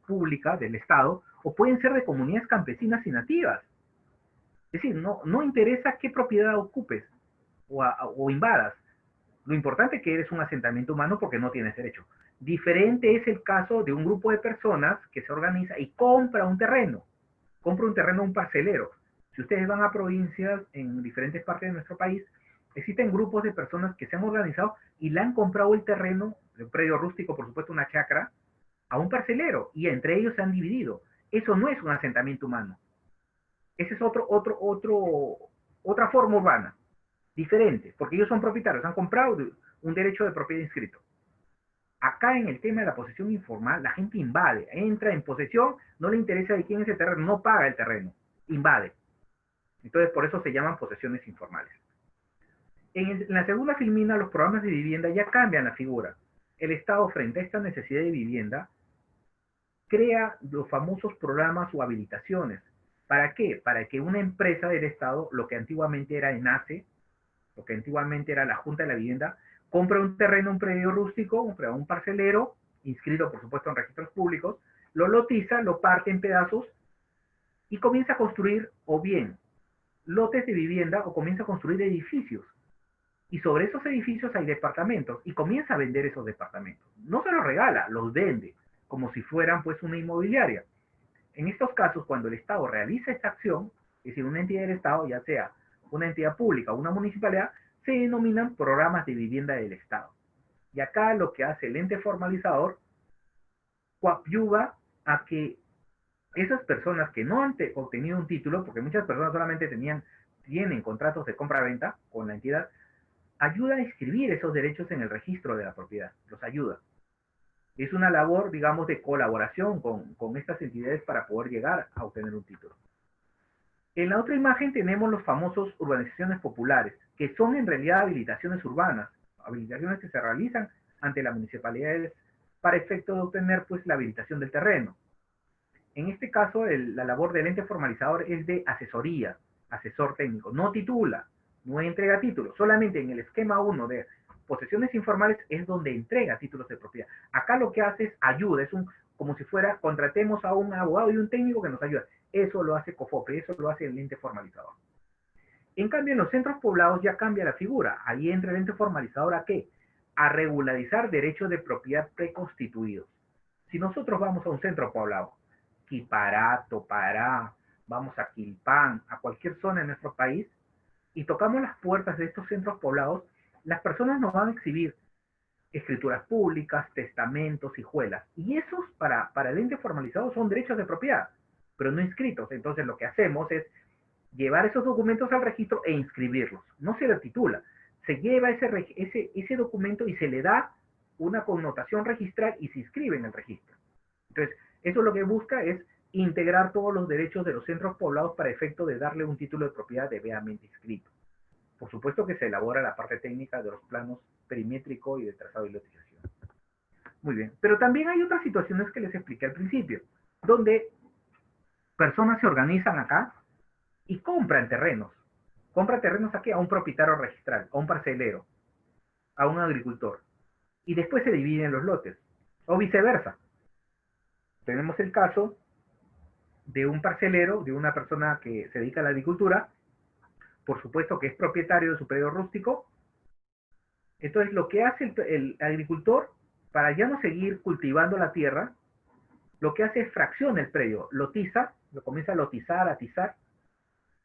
pública del Estado, o pueden ser de comunidades campesinas y nativas. Es decir, no interesa qué propiedad ocupes o invadas. Lo importante es que eres un asentamiento humano porque no tienes derecho. Diferente es el caso de un grupo de personas que se organiza y compra un terreno. Compra un terreno a un parcelero. Si ustedes van a provincias en diferentes partes de nuestro país, existen grupos de personas que se han organizado y le han comprado el terreno, un predio rústico, por supuesto, una chacra, a un parcelero y entre ellos se han dividido. Eso no es un asentamiento humano. Esa es otra forma urbana, diferente, porque ellos son propietarios, han comprado un derecho de propiedad inscrito. Acá en el tema de la posesión informal, la gente invade, entra en posesión, no le interesa de quién es el terreno, no paga el terreno, invade. Entonces, por eso se llaman posesiones informales. En la segunda filmina, los programas de vivienda ya cambian la figura. El Estado, frente a esta necesidad de vivienda, crea los famosos programas o habilitaciones. ¿Para qué? Para que una empresa del Estado, lo que antiguamente era ENACE, lo que antiguamente era la Junta de la Vivienda, compra un terreno, un predio rústico, un parcelero, inscrito por supuesto en registros públicos, lo lotiza, lo parte en pedazos y comienza a construir o bien lotes de vivienda o comienza a construir edificios. Y sobre esos edificios hay departamentos y comienza a vender esos departamentos. No se los regala, los vende, como si fueran pues una inmobiliaria. En estos casos, cuando el Estado realiza esta acción, es decir, una entidad del Estado, ya sea una entidad pública o una municipalidad, se denominan programas de vivienda del Estado. Y acá lo que hace el ente formalizador coadyuva a que esas personas que no han obtenido un título, porque muchas personas solamente tienen contratos de compra-venta con la entidad, ayuda a inscribir esos derechos en el registro de la propiedad, los ayuda. Es una labor, digamos, de colaboración con estas entidades para poder llegar a obtener un título. En la otra imagen tenemos los famosos urbanizaciones populares, que son en realidad habilitaciones urbanas, habilitaciones que se realizan ante las municipalidades para efecto de obtener pues la habilitación del terreno. En este caso, la labor del ente formalizador es de asesoría, asesor técnico, no titula, no entrega títulos, solamente en el esquema 1 de posesiones informales es donde entrega títulos de propiedad. Acá lo que hace es ayuda, como si fuera, contratemos a un abogado y un técnico que nos ayuda. Eso lo hace COFOPRE, eso lo hace el ente formalizador. En cambio, en los centros poblados ya cambia la figura. Ahí entra el ente formalizador ¿a qué? A regularizar derechos de propiedad preconstituidos. Si nosotros vamos a un centro poblado, Quipará, Topará, vamos a Quilpán, a cualquier zona de nuestro país, y tocamos las puertas de estos centros poblados, las personas nos van a exhibir escrituras públicas, testamentos, hijuelas. Y esos, para el ente formalizado, son derechos de propiedad, pero no inscritos. Entonces, lo que hacemos es llevar esos documentos al registro e inscribirlos. No se le titula, se lleva ese documento y se le da una connotación registral y se inscribe en el registro. Entonces, eso lo que busca es integrar todos los derechos de los centros poblados para efecto de darle un título de propiedad debidamente inscrito. Por supuesto que se elabora la parte técnica de los planos perimétrico y de trazado y lotización. Muy bien, pero también hay otras situaciones que les expliqué al principio, donde personas se organizan acá y compran terrenos. Compran terrenos aquí a un propietario registral, a un parcelero, a un agricultor. Y después se dividen los lotes. O viceversa. Tenemos el caso de un parcelero, de una persona que se dedica a la agricultura, por supuesto que es propietario de su predio rústico. Entonces lo que hace el agricultor, para ya no seguir cultivando la tierra, lo que hace es fracciona el predio, lotiza, lo comienza a lotizar, a atizar,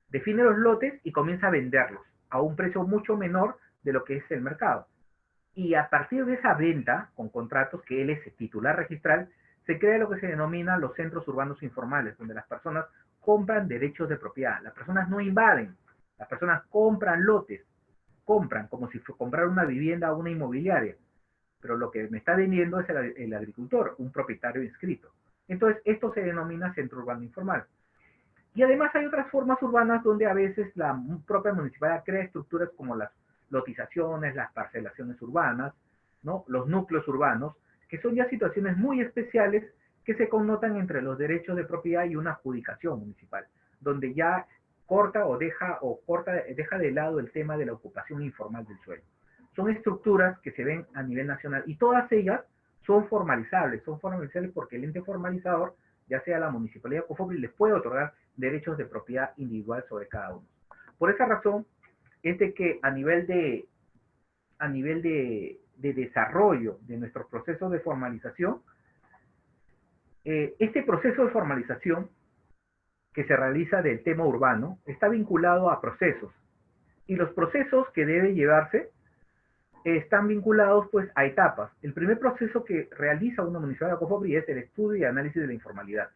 define los lotes y comienza a venderlos a un precio mucho menor de lo que es el mercado. Y a partir de esa venta, con contratos que él es titular registral, se crea lo que se denomina los centros urbanos informales, donde las personas compran derechos de propiedad. Las personas no invaden, las personas compran lotes, compran como si comprara una vivienda o una inmobiliaria. Pero lo que me está vendiendo es el agricultor, un propietario inscrito. Entonces, esto se denomina centro urbano informal. Y además hay otras formas urbanas donde a veces la propia municipalidad crea estructuras como las lotizaciones, las parcelaciones urbanas, ¿no? Los núcleos urbanos, que son ya situaciones muy especiales que se connotan entre los derechos de propiedad y una adjudicación municipal, donde ya deja de lado el tema de la ocupación informal del suelo. Son estructuras que se ven a nivel nacional y todas ellas son formalizables porque el ente formalizador, ya sea la municipalidad o COFOPRI, les puede otorgar derechos de propiedad individual sobre cada uno. Por esa razón, es de que a nivel de desarrollo de nuestros procesos de formalización, este proceso de formalización que se realiza del tema urbano está vinculado a procesos, y los procesos que deben llevarse están vinculados pues a etapas. El primer proceso que realiza una municipalidad de Cofopri es el estudio y análisis de la informalidad.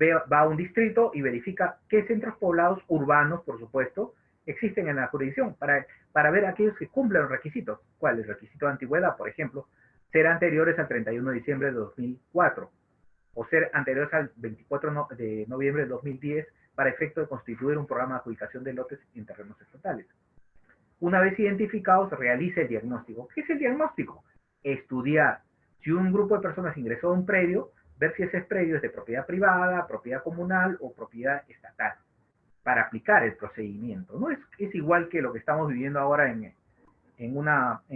Va a un distrito y verifica qué centros poblados urbanos, por supuesto, existen en la jurisdicción para ver aquellos que cumplen los requisitos. ¿Cuál es el requisito de antigüedad? Por ejemplo, ser anteriores al 31 de diciembre de 2004 o ser anteriores al 24 de noviembre de 2010 para efecto de constituir un programa de adjudicación de lotes en terrenos estatales. Una vez identificados, se realiza el diagnóstico. ¿Qué es el diagnóstico? Estudiar si un grupo de personas ingresó a un predio, ver si ese predio es de propiedad privada, propiedad comunal o propiedad estatal, para aplicar el procedimiento, ¿no? Es igual que lo que estamos viviendo ahora en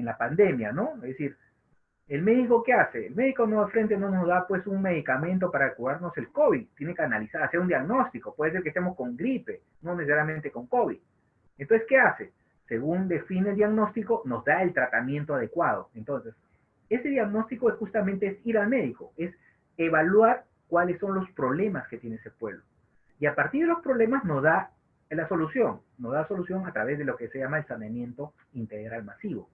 la pandemia, ¿no? Es decir, ¿el médico qué hace? El médico no de frente no nos da pues un medicamento para curarnos el COVID, tiene que analizar, hacer un diagnóstico, puede ser que estemos con gripe, no necesariamente con COVID. Entonces, ¿qué hace? Según define el diagnóstico, nos da el tratamiento adecuado. Entonces, ese diagnóstico es justamente ir al médico, es evaluar cuáles son los problemas que tiene ese pueblo. Y a partir de los problemas nos da solución a través de lo que se llama el saneamiento integral masivo.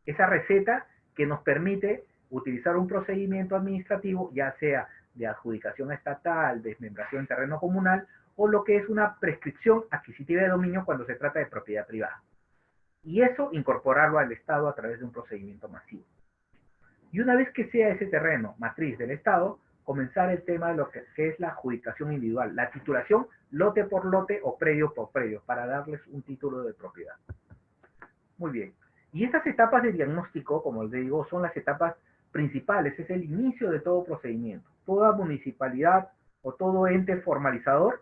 Esa receta que nos permite utilizar un procedimiento administrativo, ya sea de adjudicación estatal, desmembración en terreno comunal, o lo que es una prescripción adquisitiva de dominio cuando se trata de propiedad privada. Y eso incorporarlo al Estado a través de un procedimiento masivo. Y una vez que sea ese terreno matriz del Estado, comenzar el tema de lo que es la adjudicación individual, la titulación lote por lote o predio por predio, para darles un título de propiedad. Muy bien. Y estas etapas de diagnóstico, como les digo, son las etapas principales, es el inicio de todo procedimiento. Toda municipalidad o todo ente formalizador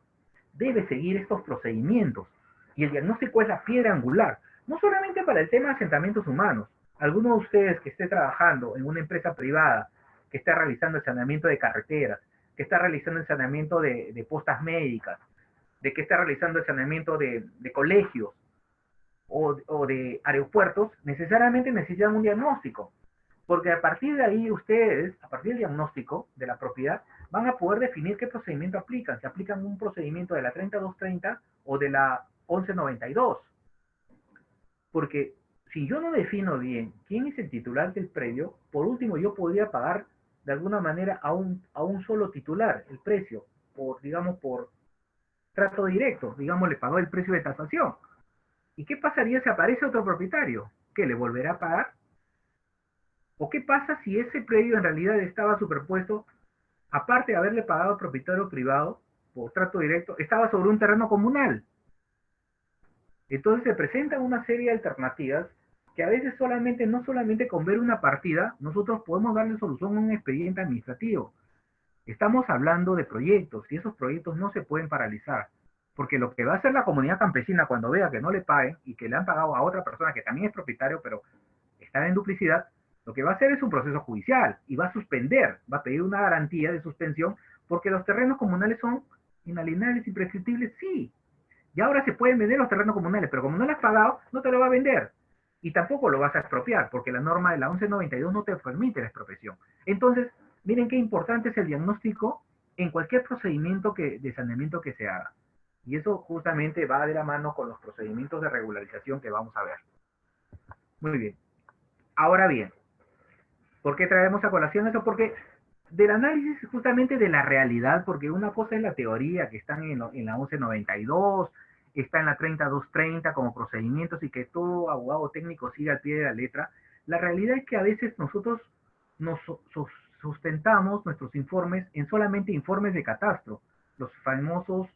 debe seguir estos procedimientos. Y el diagnóstico es la piedra angular, no solamente para el tema de asentamientos humanos. Alguno de ustedes que esté trabajando en una empresa privada, que está realizando el saneamiento de carreteras, que está realizando el saneamiento de postas médicas, de que está realizando el saneamiento de colegios o de aeropuertos, necesariamente necesitan un diagnóstico. Porque a partir de ahí ustedes, a partir del diagnóstico de la propiedad, van a poder definir qué procedimiento aplican. Si aplican un procedimiento de la 3230 o de la 1192. Porque si yo no defino bien quién es el titular del predio, por último yo podría pagar de alguna manera a un solo titular el precio, digamos, por trato directo, digamos, le pagó el precio de tasación. ¿Y qué pasaría si aparece otro propietario? ¿Qué, le volverá a pagar? ¿O qué pasa si ese predio en realidad estaba superpuesto, aparte de haberle pagado al propietario privado por trato directo, estaba sobre un terreno comunal? Entonces se presentan una serie de alternativas que a veces no solamente con ver una partida, nosotros podemos darle solución a un expediente administrativo. Estamos hablando de proyectos y esos proyectos no se pueden paralizar. Porque lo que va a hacer la comunidad campesina cuando vea que no le paguen y que le han pagado a otra persona que también es propietario, pero está en duplicidad, lo que va a hacer es un proceso judicial y va a suspender, va a pedir una garantía de suspensión porque los terrenos comunales son inalienables y prescriptibles, sí. Y ahora se pueden vender los terrenos comunales, pero como no lo has pagado, no te lo va a vender. Y tampoco lo vas a expropiar, porque la norma de la 1192 no te permite la expropiación. Entonces, miren qué importante es el diagnóstico en cualquier procedimiento de saneamiento que se haga. Y eso justamente va de la mano con los procedimientos de regularización que vamos a ver. Muy bien. Ahora bien, ¿por qué traemos a colación eso? Porque del análisis justamente de la realidad, porque una cosa es la teoría que están en la 1192, está en la 3230 como procedimientos y que todo abogado técnico siga al pie de la letra. La realidad es que a veces nosotros nos sustentamos nuestros informes en solamente informes de catastro, los famosos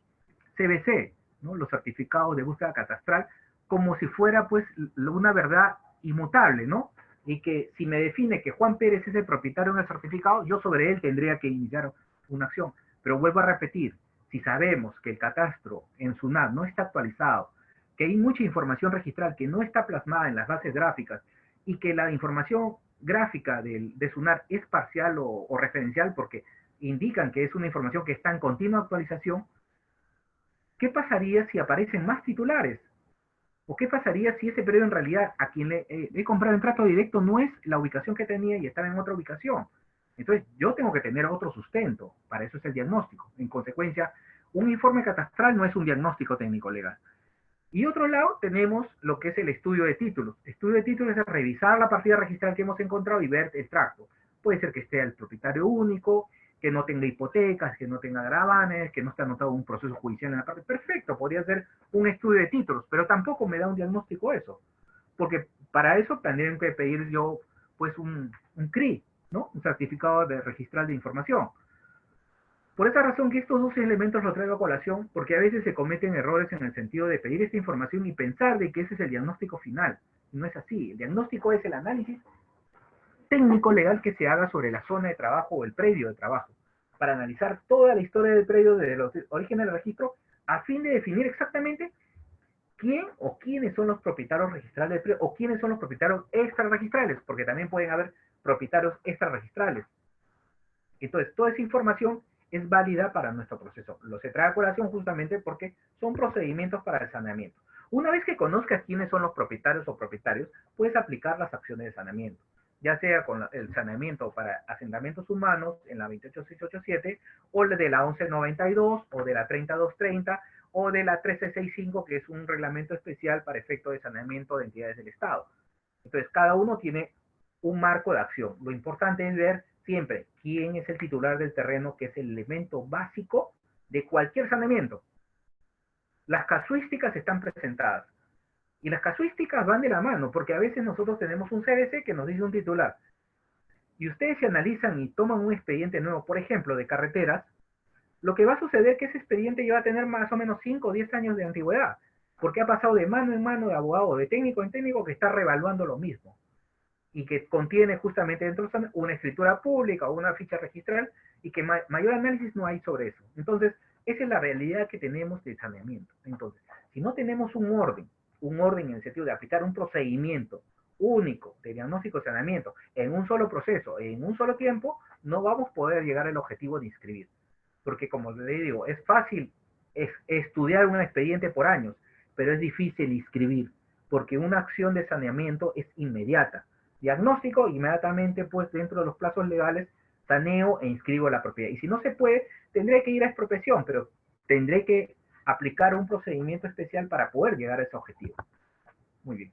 CBC, ¿no? Los certificados de búsqueda catastral, como si fuera pues una verdad inmutable, ¿no? Y que si me define que Juan Pérez es el propietario del certificado, yo sobre él tendría que iniciar una acción. Pero vuelvo a repetir, si sabemos que el catastro en SUNAT no está actualizado, que hay mucha información registral que no está plasmada en las bases gráficas y que la información gráfica de SUNAT es parcial o referencial porque indican que es una información que está en continua actualización, ¿Qué pasaría si aparecen más titulares? ¿O qué pasaría si ese predio en realidad a quien le he comprado en trato directo no es la ubicación que tenía y estaba en otra ubicación? Entonces yo tengo que tener otro sustento, para eso es el diagnóstico. En consecuencia, un informe catastral no es un diagnóstico técnico legal. Y otro lado tenemos lo que es el estudio de títulos. Estudio de títulos es revisar la partida registral que hemos encontrado y ver el tracto. Puede ser que esté el propietario único, que no tenga hipotecas, que no tenga gravames, que no esté anotado un proceso judicial en la parte. Perfecto, podría ser un estudio de títulos, pero tampoco me da un diagnóstico eso. Porque para eso tendría que pedir yo pues un CRI, ¿no? Un certificado de registral de información. Por esa razón que estos dos elementos los traigo a colación, porque a veces se cometen errores en el sentido de pedir esta información y pensar de que ese es el diagnóstico final. No es así. El diagnóstico es el análisis técnico legal que se haga sobre la zona de trabajo o el predio de trabajo, para analizar toda la historia del predio desde los orígenes del registro, a fin de definir exactamente quién o quiénes son los propietarios registrales del predio, o quiénes son los propietarios extrarregistrales, porque también pueden haber propietarios extrarregistrales. Entonces, toda esa información es válida para nuestro proceso. Lo se trae a colación justamente porque son procedimientos para el saneamiento. Una vez que conozcas quiénes son los propietarios o propietarios, puedes aplicar las acciones de saneamiento, ya sea con el saneamiento para asentamientos humanos en la 28687, o de la 1192, o de la 30230, o de la 1365, que es un reglamento especial para efecto de saneamiento de entidades del Estado. Entonces, cada uno tiene un marco de acción. Lo importante es ver siempre quién es el titular del terreno, que es el elemento básico de cualquier saneamiento. Las casuísticas están presentadas. Y las casuísticas van de la mano, porque a veces nosotros tenemos un CDC que nos dice un titular. Y ustedes se analizan y toman un expediente nuevo, por ejemplo, de carreteras, lo que va a suceder es que ese expediente ya va a tener más o menos 5 o 10 años de antigüedad, porque ha pasado de mano en mano, de abogado, de técnico en técnico, que está revaluando lo mismo y que contiene justamente dentro una escritura pública o una ficha registral y que mayor análisis no hay sobre eso. Entonces, esa es la realidad que tenemos del saneamiento. Entonces, si no tenemos un orden en el sentido de aplicar un procedimiento único de diagnóstico y saneamiento en un solo proceso, en un solo tiempo, no vamos a poder llegar al objetivo de inscribir. Porque como le digo, es fácil estudiar un expediente por años, pero es difícil inscribir, porque una acción de saneamiento es inmediata. Diagnóstico, inmediatamente, pues dentro de los plazos legales, saneo e inscribo la propiedad. Y si no se puede, tendré que ir a expropiación, pero tendré que aplicar un procedimiento especial para poder llegar a ese objetivo. Muy bien.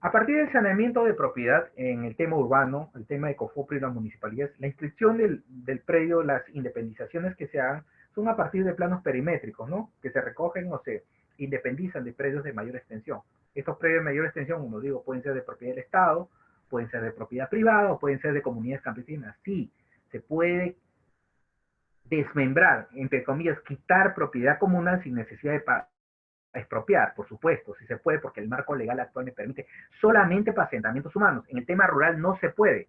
A partir del saneamiento de propiedad en el tema urbano, el tema de COFOPRI y las municipalidades, la inscripción del predio, las independizaciones que se hagan, son a partir de planos perimétricos, ¿no? Que se recogen o se independizan de predios de mayor extensión. Estos predios de mayor extensión, como digo, pueden ser de propiedad del Estado, pueden ser de propiedad privada o pueden ser de comunidades campesinas. Sí, se puede desmembrar, entre comillas, quitar propiedad comunal sin necesidad de expropiar, por supuesto, si se puede, porque el marco legal actual me permite solamente para asentamientos humanos. En el tema rural no se puede,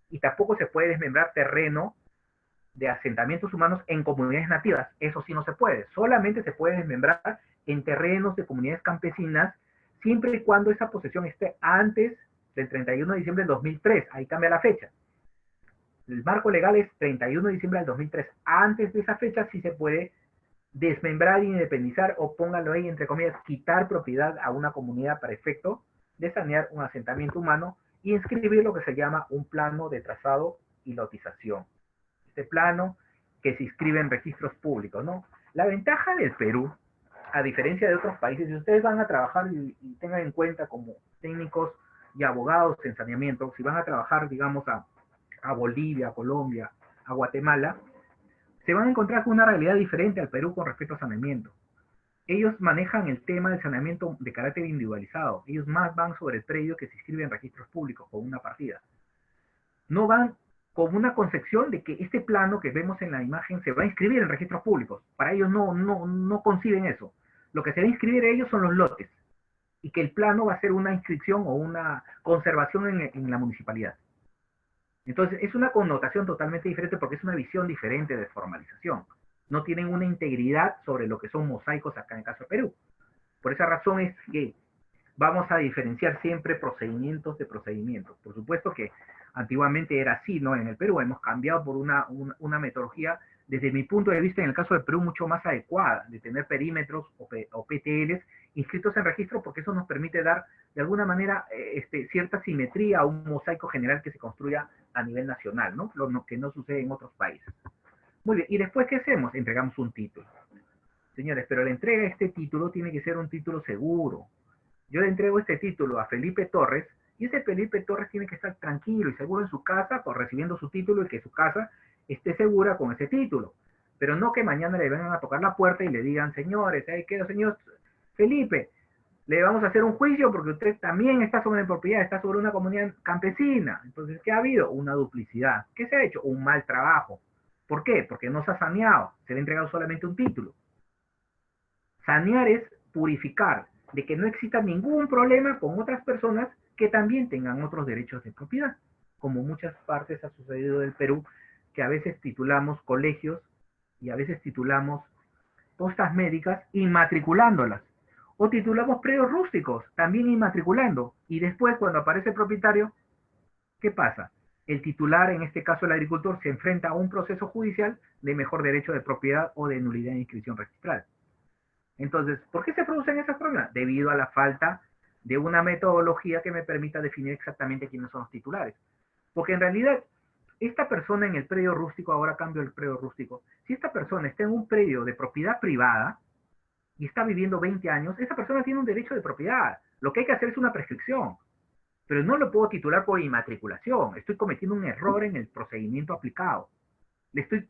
y tampoco se puede desmembrar terreno de asentamientos humanos en comunidades nativas, eso sí no se puede, solamente se puede desmembrar en terrenos de comunidades campesinas, siempre y cuando esa posesión esté antes del 31 de diciembre del 2003, ahí cambia la fecha. El marco legal es 31 de diciembre del 2003, antes de esa fecha sí se puede desmembrar, independizar o póngalo ahí entre comillas, quitar propiedad a una comunidad para efecto de sanear un asentamiento humano y inscribir lo que se llama un plano de trazado y lotización. Este plano que se inscribe en registros públicos, ¿no? La ventaja del Perú, a diferencia de otros países, si ustedes van a trabajar y tengan en cuenta como técnicos y abogados en saneamiento, si van a trabajar, digamos, a Bolivia, a Colombia, a Guatemala, se van a encontrar con una realidad diferente al Perú con respecto a saneamiento. Ellos manejan el tema del saneamiento de carácter individualizado. Ellos más van sobre el predio que se inscribe en registros públicos con una partida. No van con una concepción de que este plano que vemos en la imagen se va a inscribir en registros públicos. Para ellos no conciben eso. Lo que se va a inscribir ellos son los lotes y que el plano va a ser una inscripción o una conservación en la municipalidad. Entonces, es una connotación totalmente diferente porque es una visión diferente de formalización. No tienen una integridad sobre lo que son mosaicos acá en el caso de Perú. Por esa razón es que vamos a diferenciar siempre procedimientos de procedimientos. Por supuesto que antiguamente era así, ¿no? En el Perú hemos cambiado por una metodología desde mi punto de vista, en el caso de Perú, mucho más adecuada, de tener perímetros o PTLs inscritos en registro, porque eso nos permite dar, de alguna manera, cierta simetría a un mosaico general que se construya a nivel nacional, ¿no? Lo que no sucede en otros países. Muy bien, ¿y después qué hacemos? Entregamos un título. Señores, pero la entrega de este título tiene que ser un título seguro. Yo le entrego este título a Felipe Torres, y ese Felipe Torres tiene que estar tranquilo y seguro en su casa, recibiendo su título, y que su casa esté segura con ese título. Pero no que mañana le vengan a tocar la puerta y le digan, señores, ¿sabe qué, señor Felipe? Le vamos a hacer un juicio porque usted también está sobre la propiedad, está sobre una comunidad campesina. Entonces, ¿qué ha habido? Una duplicidad. ¿Qué se ha hecho? Un mal trabajo. ¿Por qué? Porque no se ha saneado, se le ha entregado solamente un título. Sanear es purificar, de que no exista ningún problema con otras personas que también tengan otros derechos de propiedad, como muchas partes ha sucedido en el Perú, que a veces titulamos colegios y a veces titulamos postas médicas inmatriculándolas, o titulamos predios rústicos también inmatriculando, y después cuando aparece el propietario, ¿qué pasa? El titular, en este caso el agricultor, se enfrenta a un proceso judicial de mejor derecho de propiedad o de nulidad de inscripción registral. Entonces, ¿por qué se producen esos problemas? Debido a la falta de una metodología que me permita definir exactamente quiénes son los titulares. Porque en realidad, esta persona en el predio rústico, ahora cambio el predio rústico, si esta persona está en un predio de propiedad privada y está viviendo 20 años, esa persona tiene un derecho de propiedad. Lo que hay que hacer es una prescripción, pero no lo puedo titular por inmatriculación. Estoy cometiendo un error en el procedimiento aplicado. Le estoy,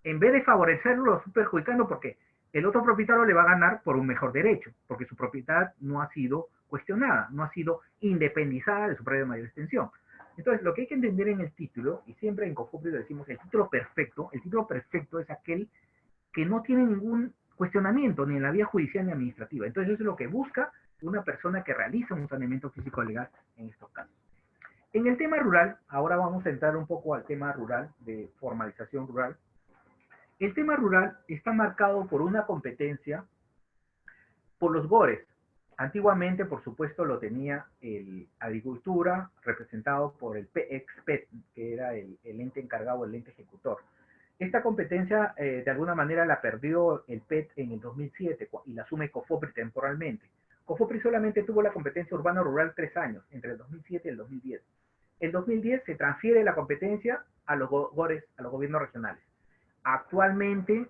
en vez de favorecerlo, lo estoy perjudicando porque el otro propietario le va a ganar por un mejor derecho, porque su propiedad no ha sido cuestionada, no ha sido independizada de su predio de mayor extensión. Entonces, lo que hay que entender en el título, y siempre en COFOPRI lo decimos, el título perfecto es aquel que no tiene ningún cuestionamiento ni en la vía judicial ni administrativa. Entonces, eso es lo que busca una persona que realiza un saneamiento físico legal en estos casos. En el tema rural, ahora vamos a entrar un poco al tema rural, de formalización rural. El tema rural está marcado por una competencia por los GORES. Antiguamente, por supuesto, lo tenía el Agricultura, representado por el PEXPET, que era el ente encargado, el ente ejecutor. Esta competencia, de alguna manera, la perdió el PET en el 2007 y la asume COFOPRI temporalmente. COFOPRI solamente tuvo la competencia urbano-rural 3 años, entre el 2007 y el 2010. En 2010 se transfiere la competencia a los GORES, a los gobiernos regionales. Actualmente,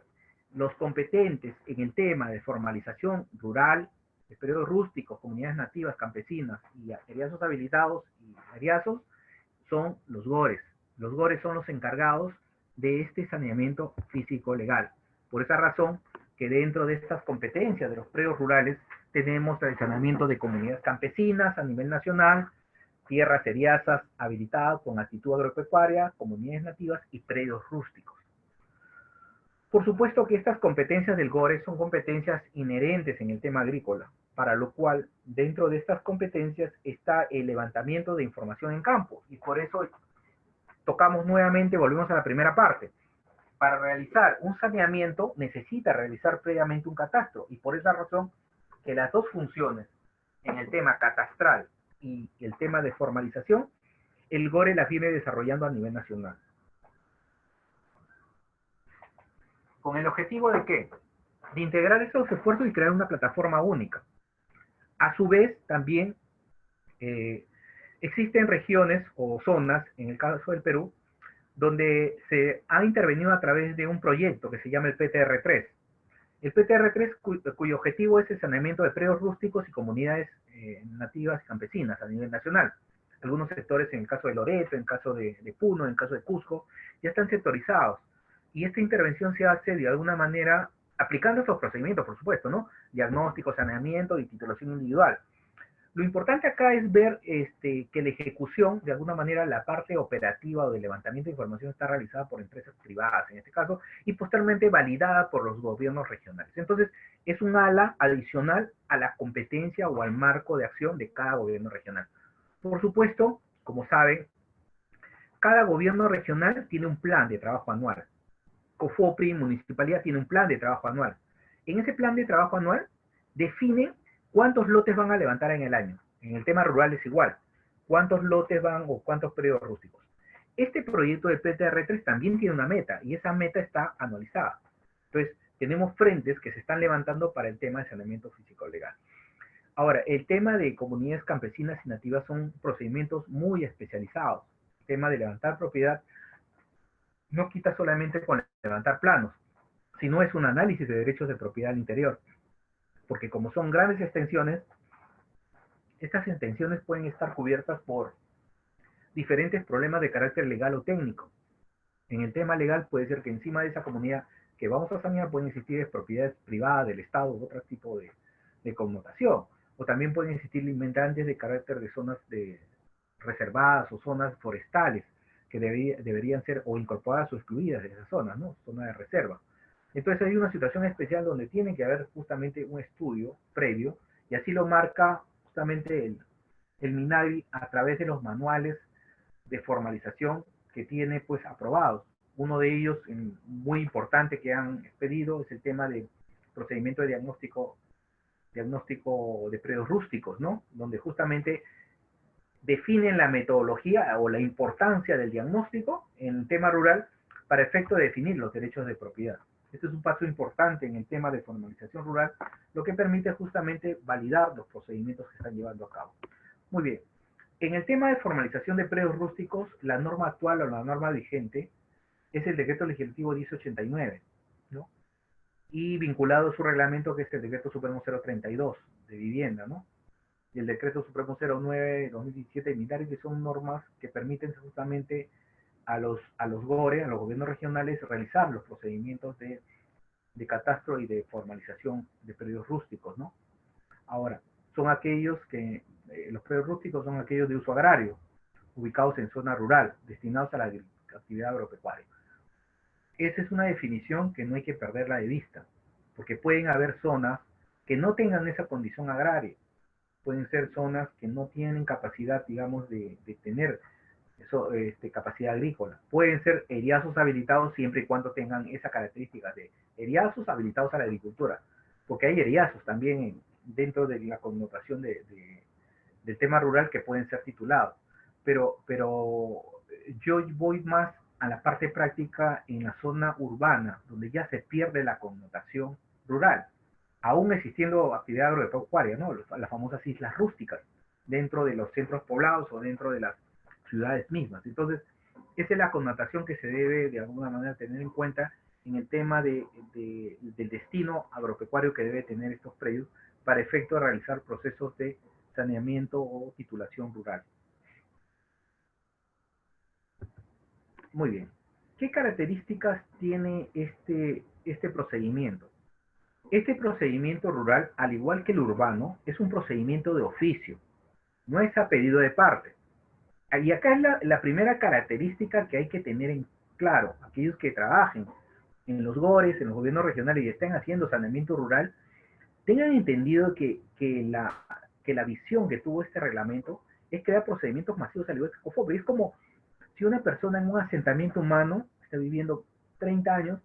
los competentes en el tema de formalización rural, de periodos rústicos, comunidades nativas, campesinas y eriazos habilitados y eriazos son los GORES. Los GORES son los encargados de este saneamiento físico legal. Por esa razón que dentro de estas competencias de los predios rurales tenemos el saneamiento de comunidades campesinas a nivel nacional, tierras eriazas habilitadas con actitud agropecuaria, comunidades nativas y predios rústicos. Por supuesto que estas competencias del GORE son competencias inherentes en el tema agrícola, para lo cual dentro de estas competencias está el levantamiento de información en campo, y por eso tocamos nuevamente, volvemos a la primera parte. Para realizar un saneamiento necesita realizar previamente un catastro, y por esa razón que las dos funciones en el tema catastral y el tema de formalización, el GORE las viene desarrollando a nivel nacional. ¿Con el objetivo de qué? De integrar esos esfuerzos y crear una plataforma única. A su vez, también existen regiones o zonas, en el caso del Perú, donde se ha intervenido a través de un proyecto que se llama el PTR3. El PTR3, cuyo objetivo es el saneamiento de predios rústicos y comunidades nativas y campesinas a nivel nacional. Algunos sectores, en el caso de Loreto, en el caso de Puno, en el caso de Cusco, ya están sectorizados. Y esta intervención se hace de alguna manera aplicando estos procedimientos, por supuesto, ¿no? Diagnóstico, saneamiento y titulación individual. Lo importante acá es ver que la ejecución, de alguna manera, la parte operativa o de levantamiento de información está realizada por empresas privadas, en este caso, y posteriormente validada por los gobiernos regionales. Entonces, es un ala adicional a la competencia o al marco de acción de cada gobierno regional. Por supuesto, como saben, cada gobierno regional tiene un plan de trabajo anual. COFOPRI, municipalidad, tiene un plan de trabajo anual. En ese plan de trabajo anual definen cuántos lotes van a levantar en el año. En el tema rural es igual. Cuántos lotes van o cuántos predios rústicos. Este proyecto de PTR3 también tiene una meta, y esa meta está anualizada. Entonces, tenemos frentes que se están levantando para el tema de saneamiento físico-legal. Ahora, el tema de comunidades campesinas y nativas son procedimientos muy especializados. El tema de levantar propiedad no quita solamente con levantar planos, sino es un análisis de derechos de propiedad al interior. Porque como son grandes extensiones, estas extensiones pueden estar cubiertas por diferentes problemas de carácter legal o técnico. En el tema legal puede ser que encima de esa comunidad que vamos a sanear pueden existir propiedades privadas del Estado u otro tipo de connotación. O también pueden existir limitantes de carácter de zonas reservadas o zonas forestales que deberían ser o incorporadas o excluidas de esas zonas, ¿no? Zona de reserva. Entonces hay una situación especial donde tiene que haber justamente un estudio previo, y así lo marca justamente el MINAVI a través de los manuales de formalización que tiene pues aprobados. Uno de ellos muy importante que han expedido es el tema de procedimiento de diagnóstico de predios rústicos, ¿no? Donde justamente definen la metodología o la importancia del diagnóstico en el tema rural para efecto de definir los derechos de propiedad. Este es un paso importante en el tema de formalización rural, lo que permite justamente validar los procedimientos que están llevando a cabo. Muy bien. En el tema de formalización de predios rústicos, la norma actual o la norma vigente es el decreto legislativo 1089, ¿no? Y vinculado a su reglamento, que es el decreto supremo 032 de vivienda, ¿no? Y el decreto supremo 09/2017 de militares, que son normas que permiten justamente a los GORE, a los gobiernos regionales, realizar los procedimientos de catastro y de formalización de predios rústicos, ¿no? Ahora, son aquellos que, los predios rústicos son aquellos de uso agrario, ubicados en zona rural, destinados a la actividad agropecuaria. Esa es una definición que no hay que perderla de vista, porque pueden haber zonas que no tengan esa condición agraria, pueden ser zonas que no tienen capacidad, digamos, de tener capacidad agrícola. Pueden ser eriazos habilitados siempre y cuando tengan esa característica de eriazos habilitados a la agricultura, porque hay eriazos también dentro de la connotación del tema rural que pueden ser titulados. Pero yo voy más a la parte práctica en la zona urbana, donde ya se pierde la connotación rural, aún existiendo actividad agropecuaria, ¿no? Las famosas islas rústicas, dentro de los centros poblados o dentro de las ciudades mismas. Entonces, esa es la connotación que se debe de alguna manera tener en cuenta en el tema del destino agropecuario que debe tener estos predios para efecto de realizar procesos de saneamiento o titulación rural. Muy bien. ¿Qué características tiene este procedimiento? Este procedimiento rural, al igual que el urbano, es un procedimiento de oficio, no es a pedido de parte. Y acá es la primera característica que hay que tener en claro. Aquellos que trabajen en los GORES, en los gobiernos regionales y estén haciendo saneamiento rural, tengan entendido que la visión que tuvo este reglamento es crear procedimientos masivos al igual que COFOPRI. Es como si una persona en un asentamiento humano está viviendo 30 años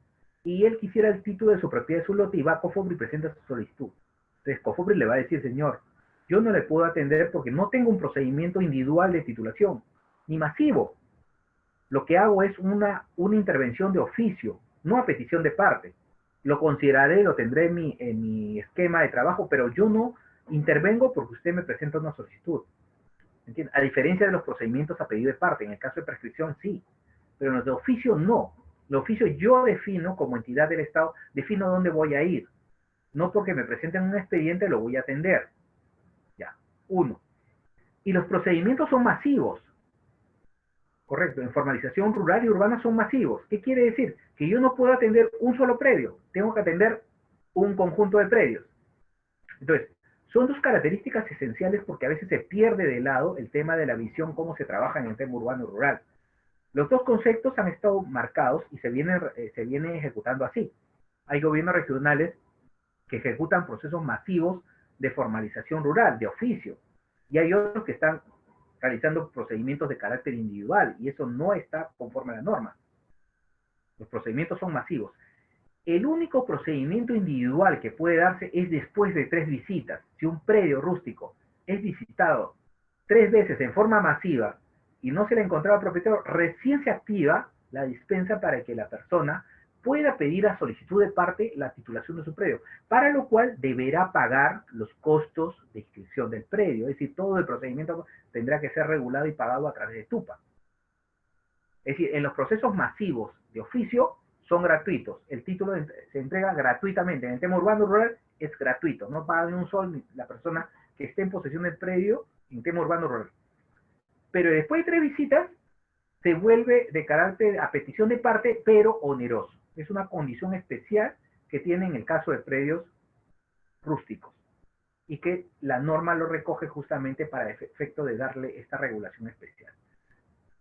y él quisiera el título de su propiedad de su lote y va a COFOPRI y presenta su solicitud. Entonces COFOPRI le va a decir, señor, yo no le puedo atender porque no tengo un procedimiento individual de titulación, ni masivo. Lo que hago es una intervención de oficio, no a petición de parte. Lo consideraré, lo tendré en mi esquema de trabajo, pero yo no intervengo porque usted me presenta una solicitud. ¿Entiende? A diferencia de los procedimientos a pedido de parte, en el caso de prescripción sí, pero en los de oficio no. De oficio yo defino, como entidad del Estado, defino dónde voy a ir. No porque me presenten un expediente lo voy a atender. Ya, uno. Y los procedimientos son masivos. Correcto, en formalización rural y urbana son masivos. ¿Qué quiere decir? Que yo no puedo atender un solo predio, tengo que atender un conjunto de predios. Entonces, son dos características esenciales porque a veces se pierde de lado el tema de la visión, cómo se trabaja en el tema urbano y rural. Los dos conceptos han estado marcados y se viene ejecutando así. Hay gobiernos regionales que ejecutan procesos masivos de formalización rural, de oficio, y hay otros que están realizando procedimientos de carácter individual, y eso no está conforme a la norma. Los procedimientos son masivos. El único procedimiento individual que puede darse es después de 3 visitas. Si un predio rústico es visitado 3 veces en forma masiva y no se le encontraba propietario, recién se activa la dispensa para que la persona pueda pedir a solicitud de parte la titulación de su predio, para lo cual deberá pagar los costos de inscripción del predio, es decir, todo el procedimiento tendrá que ser regulado y pagado a través de TUPA. Es decir, en los procesos masivos de oficio son gratuitos, el título se entrega gratuitamente, en el tema urbano rural es gratuito, no paga ni un sol la persona que esté en posesión del predio en tema urbano rural. Pero después de 3 visitas, se vuelve de carácter a petición de parte, pero oneroso. Es una condición especial que tiene en el caso de predios rústicos y que la norma lo recoge justamente para el efecto de darle esta regulación especial.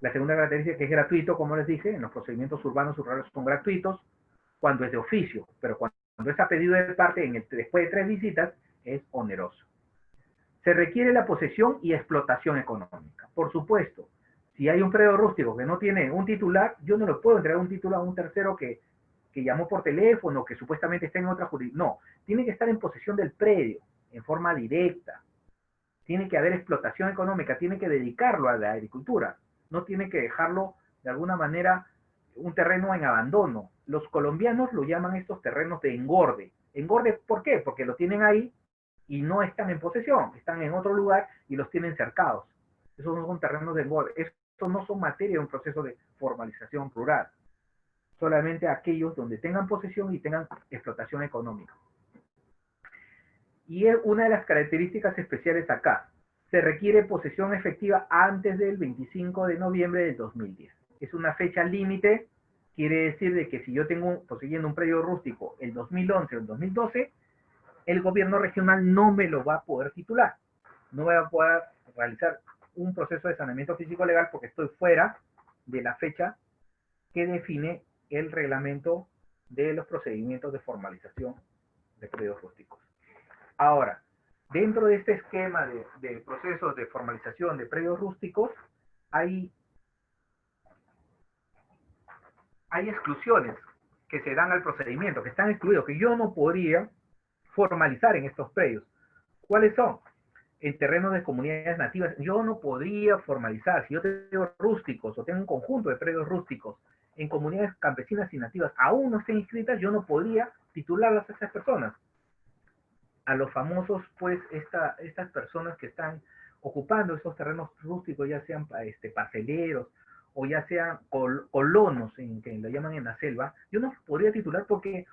La segunda característica que es gratuito, como les dije, en los procedimientos urbanos y rurales son gratuitos cuando es de oficio, pero cuando es a pedido de parte después de 3 visitas es oneroso. Se requiere la posesión y explotación económica. Por supuesto, si hay un predio rústico que no tiene un titular, yo no le puedo entregar un título a un tercero que llamó por teléfono, que supuestamente está en otra jurisdicción. No, tiene que estar en posesión del predio, en forma directa. Tiene que haber explotación económica, tiene que dedicarlo a la agricultura. No tiene que dejarlo, de alguna manera, un terreno en abandono. Los colombianos lo llaman estos terrenos de engorde. ¿Engorde por qué? Porque lo tienen ahí y no están en posesión, están en otro lugar y los tienen cercados. Esos no son terrenos de engorde. Estos no son materia de un proceso de formalización rural. Solamente aquellos donde tengan posesión y tengan explotación económica. Y es una de las características especiales acá. Se requiere posesión efectiva antes del 25 de noviembre del 2010. Es una fecha límite, quiere decir de que si yo tengo poseyendo un predio rústico el 2011 o el 2012, el gobierno regional no me lo va a poder titular. No voy a poder realizar un proceso de saneamiento físico legal porque estoy fuera de la fecha que define el reglamento de los procedimientos de formalización de predios rústicos. Ahora, dentro de este esquema de procesos de formalización de predios rústicos, hay exclusiones que se dan al procedimiento, que están excluidos, que yo no podría formalizar en estos predios. ¿Cuáles son? En terrenos de comunidades nativas, yo no podría formalizar, si yo tengo rústicos o tengo un conjunto de predios rústicos en comunidades campesinas y nativas aún no estén inscritas, yo no podría titularlas a esas personas. A los famosos, pues, estas personas que están ocupando esos terrenos rústicos, ya sean parceleros o ya sean colonos, que lo llaman en la selva, yo no los podría titular porque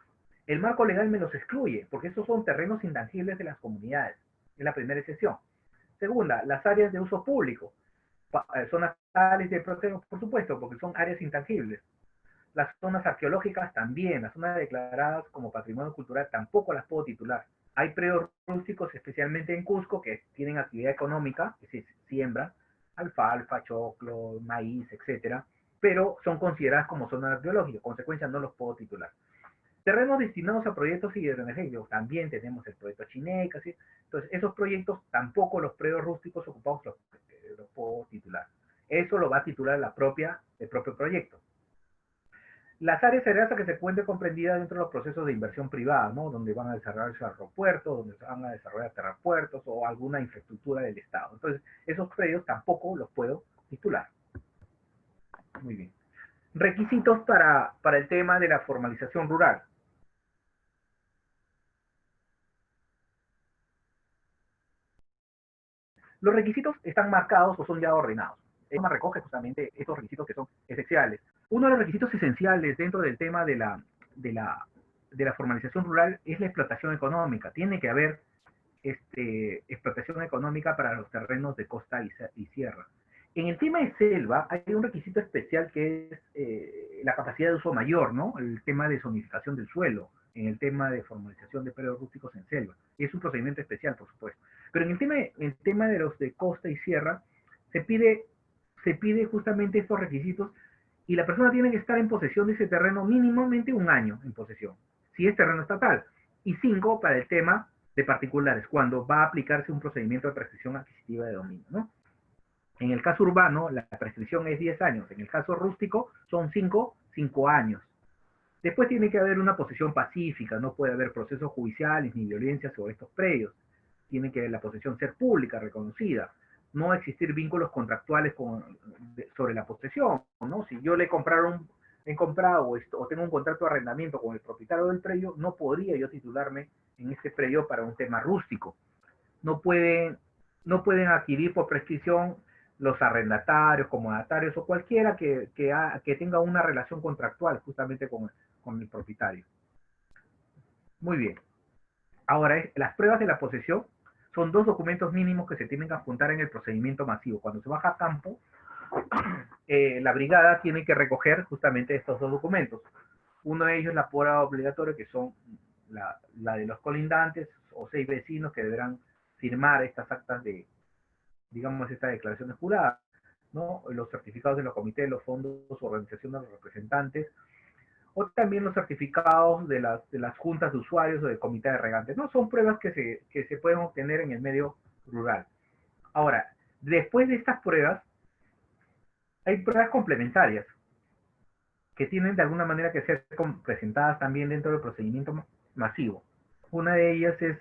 el marco legal me los excluye, porque esos son terrenos intangibles de las comunidades. Es la primera excepción. Segunda, las áreas de uso público. Zonas tales de protección, por supuesto, porque son áreas intangibles. Las zonas arqueológicas también, las zonas declaradas como patrimonio cultural tampoco las puedo titular. Hay predios rústicos, especialmente en Cusco, que tienen actividad económica, que se siembra alfalfa, choclo, maíz, etcétera, pero son consideradas como zonas arqueológicas, en consecuencia no los puedo titular. Terrenos destinados a proyectos hidroenergéticos, también tenemos el proyecto Chineca, ¿sí? Entonces esos proyectos tampoco los predios rústicos ocupados los puedo titular. Eso lo va a titular el propio proyecto. Las áreas aéreas que se encuentren comprendidas dentro de los procesos de inversión privada, ¿no? Donde van a desarrollarse aeropuertos, donde se van a desarrollar terrapuertos o alguna infraestructura del Estado. Entonces, esos predios tampoco los puedo titular. Muy bien. Requisitos para el tema de la formalización rural. Los requisitos están marcados o son ya ordenados. El tema recoge justamente estos requisitos que son esenciales. Uno de los requisitos esenciales dentro del tema de la formalización rural es la explotación económica. Tiene que haber explotación económica para los terrenos de costa y sierra. En el tema de selva hay un requisito especial que es la capacidad de uso mayor, ¿no? El tema de zonificación del suelo, en el tema de formalización de predios rústicos en selva. Es un procedimiento especial, por supuesto. Pero en el tema de los de costa y sierra, se pide justamente estos requisitos y la persona tiene que estar en posesión de ese terreno mínimamente 1 año en posesión, si es terreno estatal, y 5 para el tema de particulares, cuando va a aplicarse un procedimiento de prescripción adquisitiva de dominio, ¿no? En el caso urbano, la prescripción es 10 años, en el caso rústico son 5 años. Después tiene que haber una posesión pacífica, no puede haber procesos judiciales ni violencia sobre estos predios. Tiene que la posesión ser pública, reconocida. no existir vínculos contractuales sobre la posesión, ¿no? Si yo he comprado o tengo un contrato de arrendamiento con el propietario del predio, no podría yo titularme en ese predio para un tema rústico. No pueden, no pueden adquirir por prescripción los arrendatarios, comodatarios o cualquiera que tenga una relación contractual justamente con el propietario. Muy bien. Ahora, las pruebas de la posesión son dos documentos mínimos que se tienen que adjuntar en el procedimiento masivo. Cuando se baja a campo, la brigada tiene que recoger justamente estos dos documentos. Uno de ellos es la prueba obligatoria, que son la de los colindantes o 6 vecinos que deberán firmar estas actas de, digamos, estas declaraciones juradas, ¿no? Los certificados de los comités, los fondos, organización de los representantes, o también los certificados de las juntas de usuarios o del comité de regantes, ¿no? Son pruebas que se pueden obtener en el medio rural. Ahora, después de estas pruebas, hay pruebas complementarias que tienen de alguna manera que ser presentadas también dentro del procedimiento masivo. Una de ellas es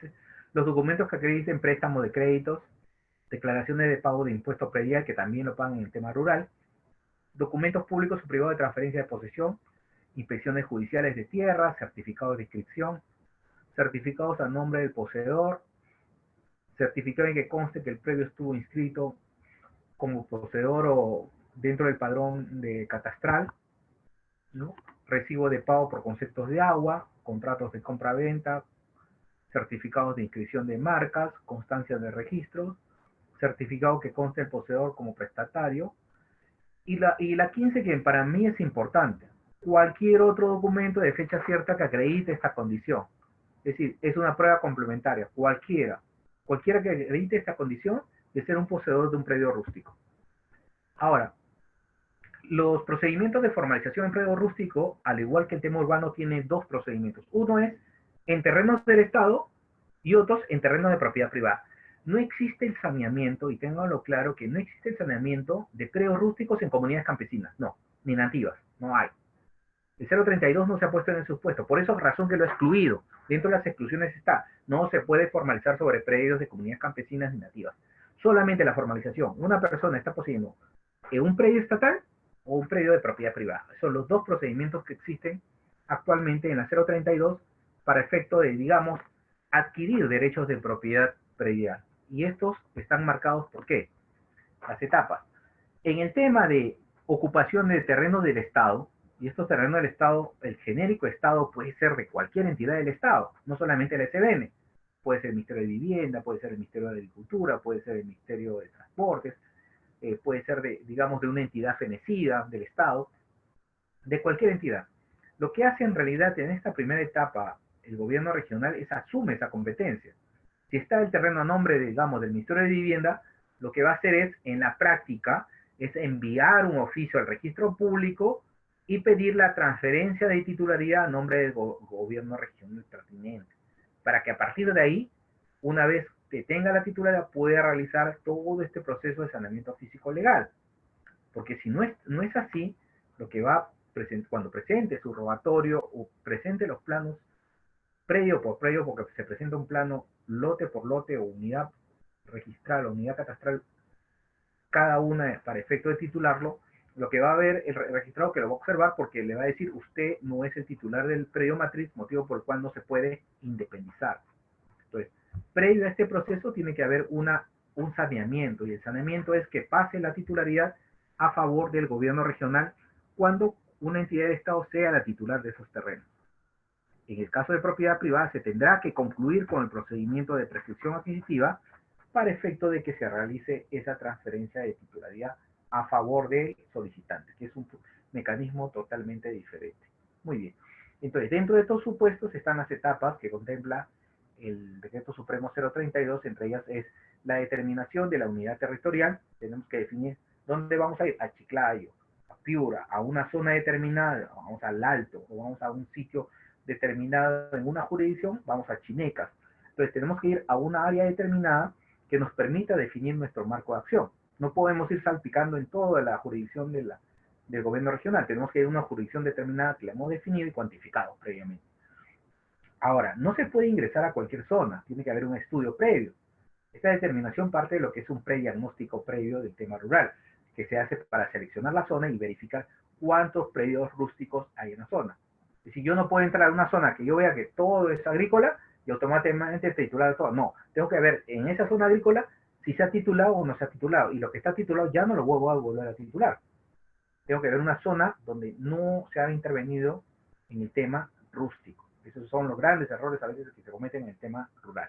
los documentos que acrediten préstamo de créditos, declaraciones de pago de impuesto predial, que también lo pagan en el tema rural, documentos públicos o privados de transferencia de posesión, inspecciones judiciales de tierra, certificados de inscripción, certificados a nombre del poseedor, certificado en que conste que el predio estuvo inscrito como poseedor o dentro del padrón de catastral, ¿no? Recibo de pago por conceptos de agua, contratos de compra-venta, certificados de inscripción de marcas, constancias de registros, certificado que conste el poseedor como prestatario, y la 15, que para mí es importante, cualquier otro documento de fecha cierta que acredite esta condición. Es decir, es una prueba complementaria, cualquiera que acredite esta condición de ser un poseedor de un predio rústico. Ahora, los procedimientos de formalización en predio rústico, al igual que el tema urbano, tiene dos procedimientos. Uno es en terrenos del Estado y otros en terrenos de propiedad privada. No existe el saneamiento, y ténganlo claro, que no existe el saneamiento de predios rústicos en comunidades campesinas, no, ni nativas, no hay. El 032 no se ha puesto en el supuesto, por eso es razón que lo ha excluido. Dentro de las exclusiones está, no se puede formalizar sobre predios de comunidades campesinas ni nativas. Solamente la formalización. Una persona está poseyendo un predio estatal o un predio de propiedad privada. Son los dos procedimientos que existen actualmente en la 032 para efecto de, digamos, adquirir derechos de propiedad predial. Y estos están marcados por qué? Las etapas. En el tema de ocupación de terrenos del Estado, y estos terrenos del Estado, el genérico Estado puede ser de cualquier entidad del Estado, no solamente el SBN, puede ser el Ministerio de Vivienda, puede ser el Ministerio de Agricultura, puede ser el Ministerio de Transportes, puede ser digamos, de una entidad fenecida del Estado, de cualquier entidad. Lo que hace en realidad en esta primera etapa el gobierno regional es asume esa competencia. Si está el terreno a nombre, digamos, del Ministerio de Vivienda, lo que va a hacer es, en la práctica, es enviar un oficio al registro público y pedir la transferencia de titularidad a nombre del gobierno regional pertinente, para que a partir de ahí, una vez que tenga la titularidad, pueda realizar todo este proceso de saneamiento físico legal. Porque si no es así, lo que va cuando presente su rogatorio o presente los planos predio por predio, porque se presenta un plano lote por lote o unidad registral o unidad catastral, cada una para efecto de titularlo, lo que va a ver el registrado que lo va a observar porque le va a decir usted no es el titular del predio matriz, motivo por el cual no se puede independizar. Entonces, previo a este proceso tiene que haber un saneamiento, y el saneamiento es que pase la titularidad a favor del gobierno regional cuando una entidad de Estado sea la titular de esos terrenos. En el caso de propiedad privada se tendrá que concluir con el procedimiento de prescripción adquisitiva para efecto de que se realice esa transferencia de titularidad a favor del solicitante, que es un mecanismo totalmente diferente. Muy bien. Entonces, dentro de estos supuestos están las etapas que contempla el Decreto Supremo 032, entre ellas es la determinación de la unidad territorial. Tenemos que definir dónde vamos a ir, a Chiclayo, a Piura, a una zona determinada, vamos al Alto, o vamos a un sitio determinado en una jurisdicción, vamos a Chinecas. Entonces tenemos que ir a una área determinada que nos permita definir nuestro marco de acción. No podemos ir salpicando en toda la jurisdicción del gobierno regional, tenemos que ir a una jurisdicción determinada que la hemos definido y cuantificado previamente. Ahora, no se puede ingresar a cualquier zona, tiene que haber un estudio previo. Esta determinación parte de lo que es un prediagnóstico previo del tema rural, que se hace para seleccionar la zona y verificar cuántos predios rústicos hay en la zona. Es decir, yo no puedo entrar a una zona que yo vea que todo es agrícola y automáticamente titular todo. No, tengo que ver en esa zona agrícola si se ha titulado o no se ha titulado. Y lo que está titulado ya no lo vuelvo a volver a titular. Tengo que ver una zona donde no se ha intervenido en el tema rústico. Esos son los grandes errores a veces que se cometen en el tema rural.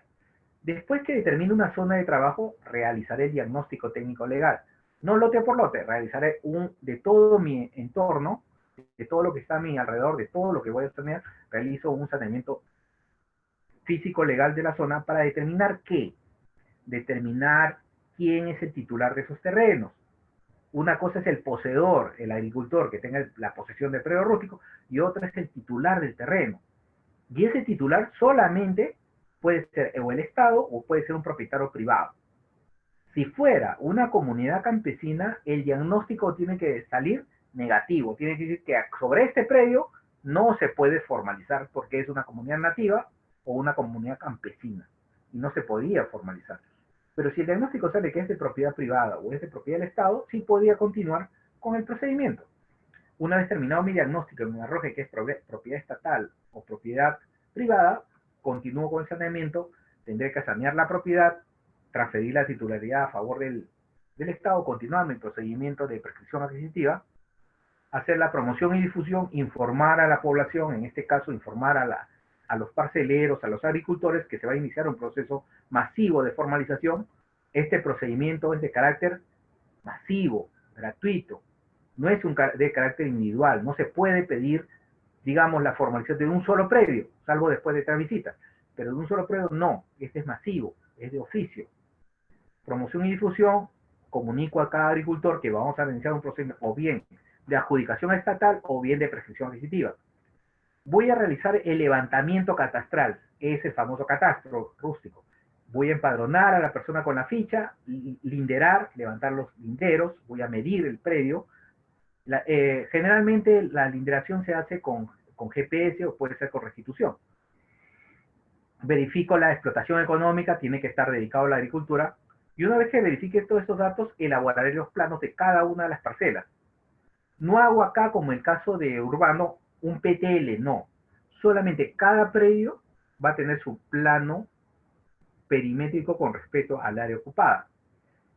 Después que determine una zona de trabajo, realizaré el diagnóstico técnico legal. No lote por lote, realizaré de todo mi entorno, de todo lo que está a mi alrededor, de todo lo que voy a tener, realizo un saneamiento físico legal de la zona para determinar qué, determinar quién es el titular de esos terrenos. Una cosa es el poseedor, el agricultor que tenga la posesión del predio rústico, y otra es el titular del terreno. Y ese titular solamente puede ser o el Estado o puede ser un propietario privado. Si fuera una comunidad campesina, el diagnóstico tiene que salir negativo. Tiene que decir que sobre este predio no se puede formalizar porque es una comunidad nativa o una comunidad campesina. Y no se podía formalizar. Pero si el diagnóstico sale que es de propiedad privada o es de propiedad del Estado, sí podría continuar con el procedimiento. Una vez terminado mi diagnóstico y me arroje que es propiedad estatal o propiedad privada, continúo con el saneamiento, tendré que sanear la propiedad, transferir la titularidad a favor del Estado, continuar mi procedimiento de prescripción adquisitiva, hacer la promoción y difusión, informar a la población, en este caso informar a los parceleros, a los agricultores, que se va a iniciar un proceso masivo de formalización. Este procedimiento es de carácter masivo, gratuito, no es de carácter individual, no se puede pedir, digamos, la formalización de un solo predio, salvo después de 3 visitas, pero de un solo predio no, este es masivo, es de oficio. Promoción y difusión, comunico a cada agricultor que vamos a iniciar un proceso o bien de adjudicación estatal o bien de prescripción adquisitiva. Voy a realizar el levantamiento catastral, es el famoso catastro rústico. Voy a empadronar a la persona con la ficha, linderar, levantar los linderos, voy a medir el predio. Generalmente la linderación se hace con GPS o puede ser con restitución. Verifico la explotación económica, tiene que estar dedicado a la agricultura. Y una vez que verifique todos estos datos, elaboraré los planos de cada una de las parcelas. No hago acá, como el caso de Urbano, un PTL, no. Solamente cada predio va a tener su plano perimétrico con respecto al área ocupada.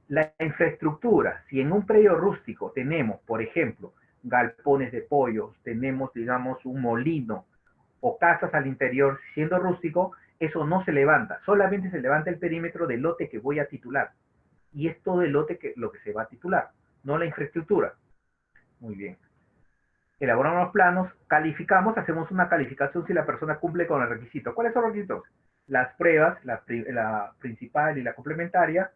La infraestructura, si en un predio rústico tenemos, por ejemplo, galpones de pollos, tenemos, digamos, un molino o casas al interior, siendo rústico, eso no se levanta, solamente se levanta el perímetro del lote que voy a titular. Y es todo el lote lo que se va a titular, no la infraestructura. Muy bien. Elaboramos los planos, calificamos, hacemos una calificación si la persona cumple con el requisito. ¿Cuáles son los requisitos? Las pruebas, la principal y la complementaria,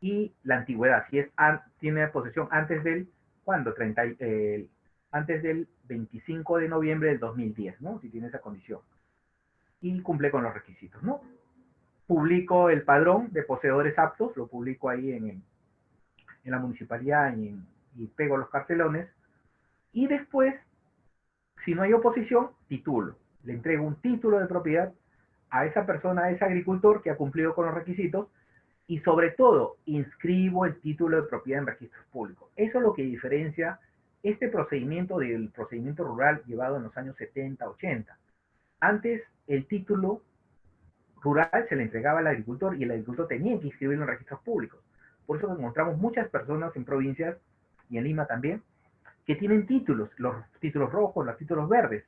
y la antigüedad, si es tiene posesión antes del, ¿cuándo? Antes del 25 de noviembre del 2010, ¿no? Si tiene esa condición. Y cumple con los requisitos, ¿no? Publico el padrón de poseedores aptos, lo publico ahí en la municipalidad y pego los cartelones. Y después, si no hay oposición, titulo. Le entrego un título de propiedad a esa persona, a ese agricultor que ha cumplido con los requisitos, y sobre todo, inscribo el título de propiedad en registros públicos. Eso es lo que diferencia este procedimiento del procedimiento rural llevado en los años 70, 80. Antes, el título rural se le entregaba al agricultor y el agricultor tenía que inscribirlo en registros públicos. Por eso encontramos muchas personas en provincias, y en Lima también, que tienen títulos, los títulos rojos, los títulos verdes,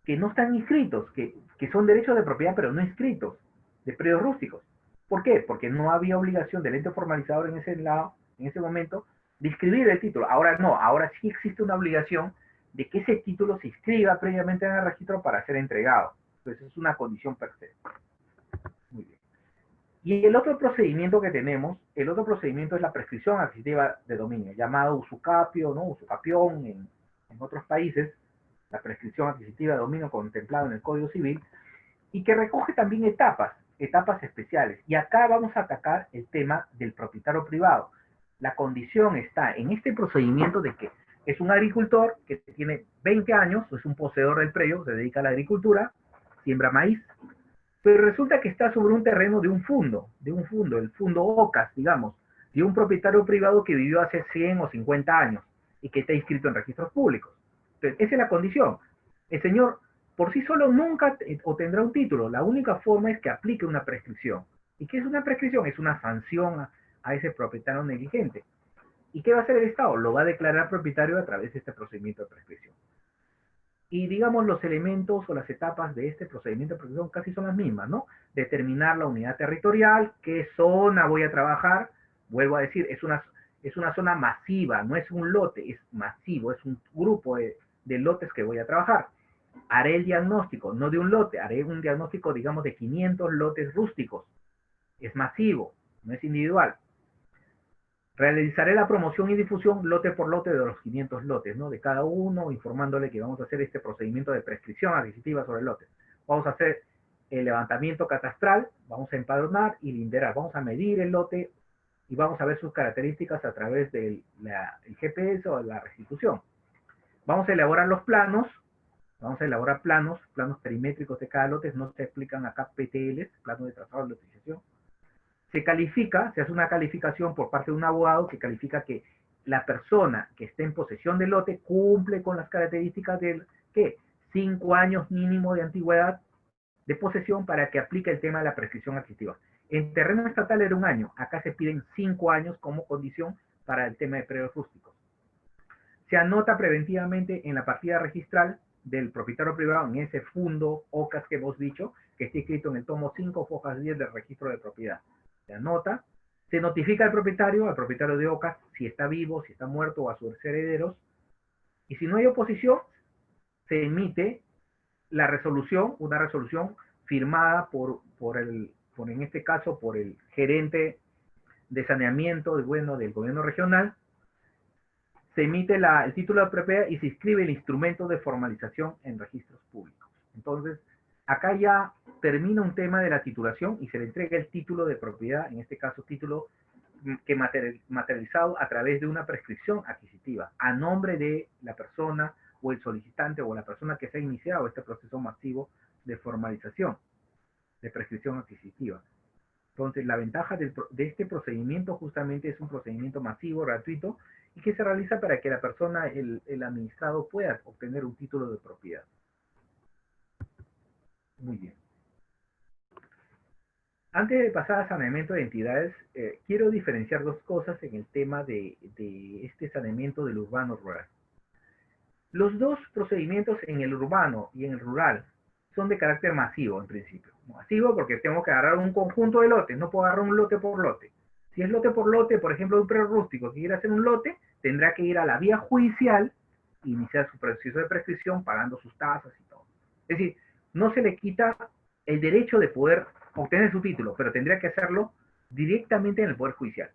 que no están inscritos, que son derechos de propiedad pero no inscritos, de predios rústicos. ¿Por qué? Porque no había obligación del ente formalizador en ese momento de inscribir el título. Ahora no, ahora sí existe una obligación de que ese título se inscriba previamente en el registro para ser entregado. Entonces es una condición per se. Muy bien. Y el otro procedimiento que tenemos, el otro procedimiento es la prescripción adquisitiva de dominio, llamado usucapio, ¿no? Usucapión en otros países, la prescripción adquisitiva de dominio contemplado en el Código Civil, y que recoge también etapas especiales. Y acá vamos a atacar el tema del propietario privado. La condición está en este procedimiento de que es un agricultor que tiene 20 años, es un poseedor del predio, se dedica a la agricultura, siembra maíz, pero resulta que está sobre un terreno el fondo OCAS, digamos, de un propietario privado que vivió hace 100 o 50 años y que está inscrito en registros públicos. Entonces, esa es la condición. El señor por sí solo nunca obtendrá un título. La única forma es que aplique una prescripción. ¿Y qué es una prescripción? Es una sanción a ese propietario negligente. ¿Y qué va a hacer el Estado? Lo va a declarar propietario a través de este procedimiento de prescripción. Y digamos, los elementos o las etapas de este procedimiento de prescripción casi son las mismas, ¿no? Determinar la unidad territorial, qué zona voy a trabajar. Vuelvo a decir, es una zona masiva, no es un lote, es masivo, es un grupo de lotes que voy a trabajar. Haré el diagnóstico, no de un lote, haré un diagnóstico, digamos, de 500 lotes rústicos. Es masivo, no es individual. Realizaré la promoción y difusión lote por lote de los 500 lotes, ¿no? De cada uno, informándole que vamos a hacer este procedimiento de prescripción adquisitiva sobre lotes. Vamos a hacer el levantamiento catastral, vamos a empadronar y linderar. Vamos a medir el lote y vamos a ver sus características a través del GPS o de la restitución. Vamos a elaborar los planos, planos perimétricos de cada lote, no se explican acá PTLs, planos de trazado de lotización. Se califica, se hace una calificación por parte de un abogado que califica que la persona que esté en posesión del lote cumple con las características del, ¿qué? 5 años mínimo de antigüedad de posesión para que aplique el tema de la prescripción adquisitiva. En terreno estatal era 1 año, acá se piden 5 años como condición para el tema de predios rústicos. Se anota preventivamente en la partida registral del propietario privado, en ese fondo OCAS que hemos dicho, que está escrito en el tomo 5, fojas 10 del registro de propiedad. Se anota, se notifica al propietario de OCAS, si está vivo, si está muerto o a sus herederos, y si no hay oposición, se emite la resolución, una resolución firmada en este caso, por el gerente de saneamiento del gobierno regional. Se emite el título de propiedad y se inscribe el instrumento de formalización en registros públicos. Entonces, acá ya termina un tema de la titulación y se le entrega el título de propiedad, en este caso título que materializado a través de una prescripción adquisitiva, a nombre de la persona o el solicitante o la persona que se ha iniciado este proceso masivo de formalización, de prescripción adquisitiva. Entonces, la ventaja de este procedimiento justamente es un procedimiento masivo, gratuito, y que se realiza para que la persona, el administrado, pueda obtener un título de propiedad. Muy bien. Antes de pasar a saneamiento de entidades, quiero diferenciar dos cosas en el tema de este saneamiento del urbano rural. Los dos procedimientos en el urbano y en el rural son de carácter masivo en principio. Masivo porque tengo que agarrar un conjunto de lotes, no puedo agarrar un lote por lote. Si es lote por lote, por ejemplo, de un predio rústico que quiere hacer un lote, tendrá que ir a la vía judicial e iniciar su proceso de prescripción pagando sus tasas y todo. Es decir, no se le quita el derecho de poder obtener su título, pero tendría que hacerlo directamente en el Poder Judicial.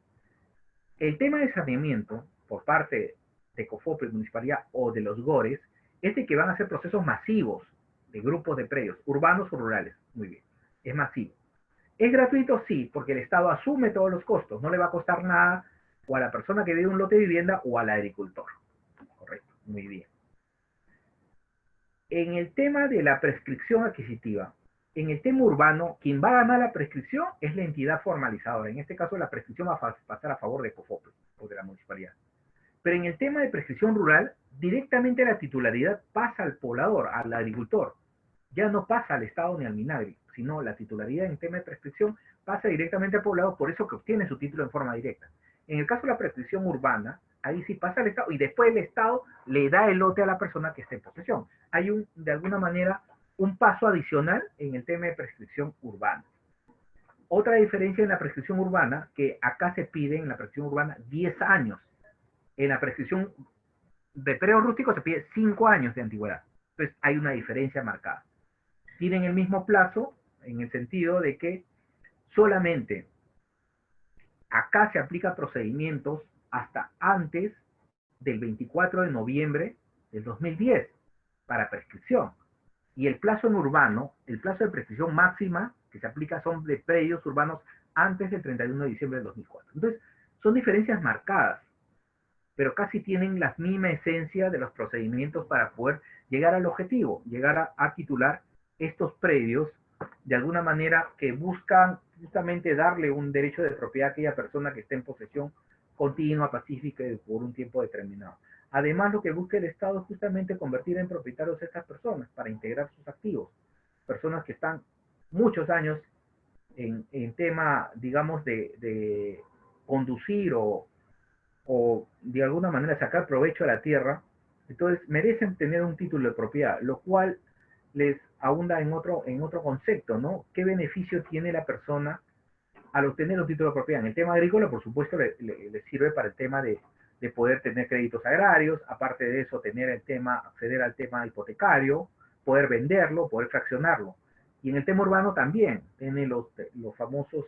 El tema de saneamiento por parte de COFOPRES, municipalidad o de los GORES es de que van a ser procesos masivos de grupos de predios, urbanos o rurales. Muy bien, es masivo. ¿Es gratuito? Sí, porque el Estado asume todos los costos, no le va a costar nada o a la persona que vive un lote de vivienda o al agricultor. Correcto, muy bien. En el tema de la prescripción adquisitiva, en el tema urbano, quien va a ganar la prescripción es la entidad formalizadora. En este caso, la prescripción va a pasar a favor de COFOPRES o de la municipalidad. Pero en el tema de prescripción rural, directamente la titularidad pasa al poblador, al agricultor. Ya no pasa al Estado ni al MINAGRI, sino la titularidad en tema de prescripción pasa directamente al poblador, por eso que obtiene su título en forma directa. En el caso de la prescripción urbana, ahí sí pasa al Estado y después el Estado le da el lote a la persona que está en posesión. Hay de alguna manera un paso adicional en el tema de prescripción urbana. Otra diferencia en la prescripción urbana, que acá se pide en la prescripción urbana 10 años. En la prescripción de predio rústico se pide 5 años de antigüedad. Entonces hay una diferencia marcada. Tienen el mismo plazo en el sentido de que solamente acá se aplican procedimientos hasta antes del 24 de noviembre del 2010 para prescripción. Y el plazo en urbano, el plazo de prescripción máxima que se aplica son de predios urbanos antes del 31 de diciembre del 2004. Entonces, son diferencias marcadas, pero casi tienen la misma esencia de los procedimientos para poder llegar al objetivo, llegar a titular estos predios de alguna manera que buscan justamente darle un derecho de propiedad a aquella persona que esté en posesión continua, pacífica y por un tiempo determinado. Además, lo que busca el Estado es justamente convertir en propietarios a estas personas para integrar sus activos. Personas que están muchos años en tema, digamos, de conducir o de alguna manera sacar provecho a la tierra, entonces merecen tener un título de propiedad, lo cual les abunda en otro concepto, ¿no? ¿Qué beneficio tiene la persona al obtener un título de propiedad? En el tema agrícola, por supuesto, le sirve para el tema de poder tener créditos agrarios, aparte de eso, tener el tema, acceder al tema hipotecario, poder venderlo, poder fraccionarlo. Y en el tema urbano también, tiene los famosos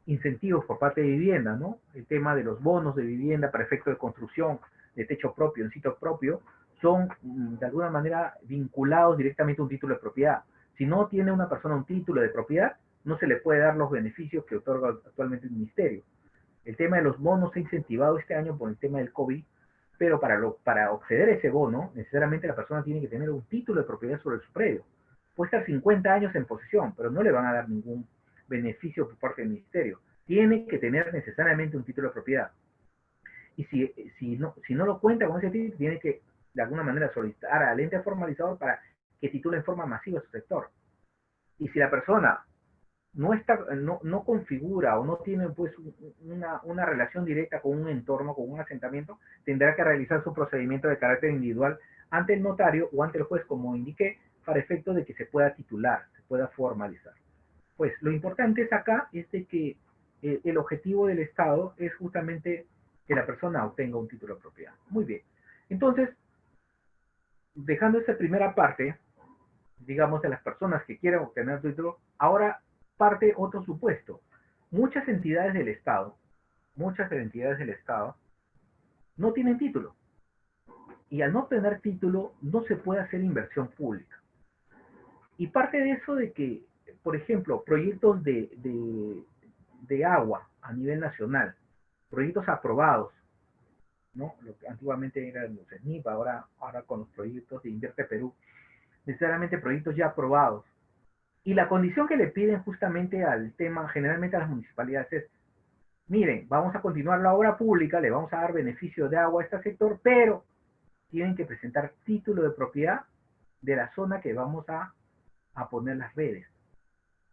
incentivos por parte de vivienda, ¿no? El tema de los bonos de vivienda para efecto de construcción, de techo propio, en sitio propio, son de alguna manera vinculados directamente a un título de propiedad. Si no tiene una persona un título de propiedad, no se le puede dar los beneficios que otorga actualmente el ministerio. El tema de los bonos se ha incentivado este año por el tema del COVID, pero para acceder a ese bono, necesariamente la persona tiene que tener un título de propiedad sobre su predio. Puede estar 50 años en posesión, pero no le van a dar ningún beneficio por parte del ministerio. Tiene que tener necesariamente un título de propiedad. Y si no lo cuenta con ese título, tiene que de alguna manera solicitar al ente formalizador para que titule en forma masiva su sector. Y si la persona no configura o no tiene pues una relación directa con un entorno, con un asentamiento, tendrá que realizar su procedimiento de carácter individual ante el notario o ante el juez, como indiqué, para efecto de que se pueda titular, se pueda formalizar. Pues lo importante es acá es de que el objetivo del Estado es justamente que la persona obtenga un título de propiedad. Muy bien. Entonces, dejando esa primera parte, digamos, de las personas que quieren obtener título, ahora parte otro supuesto. Muchas entidades del Estado no tienen título. Y al no tener título, no se puede hacer inversión pública. Y parte de eso de que, por ejemplo, proyectos de agua a nivel nacional, proyectos aprobados, ¿no? Lo que antiguamente eran los SNIP, ahora con los proyectos de Invierte Perú, necesariamente proyectos ya aprobados. Y la condición que le piden justamente al tema, generalmente a las municipalidades, es, miren, vamos a continuar la obra pública, le vamos a dar beneficio de agua a este sector, pero tienen que presentar título de propiedad de la zona que vamos a poner las redes.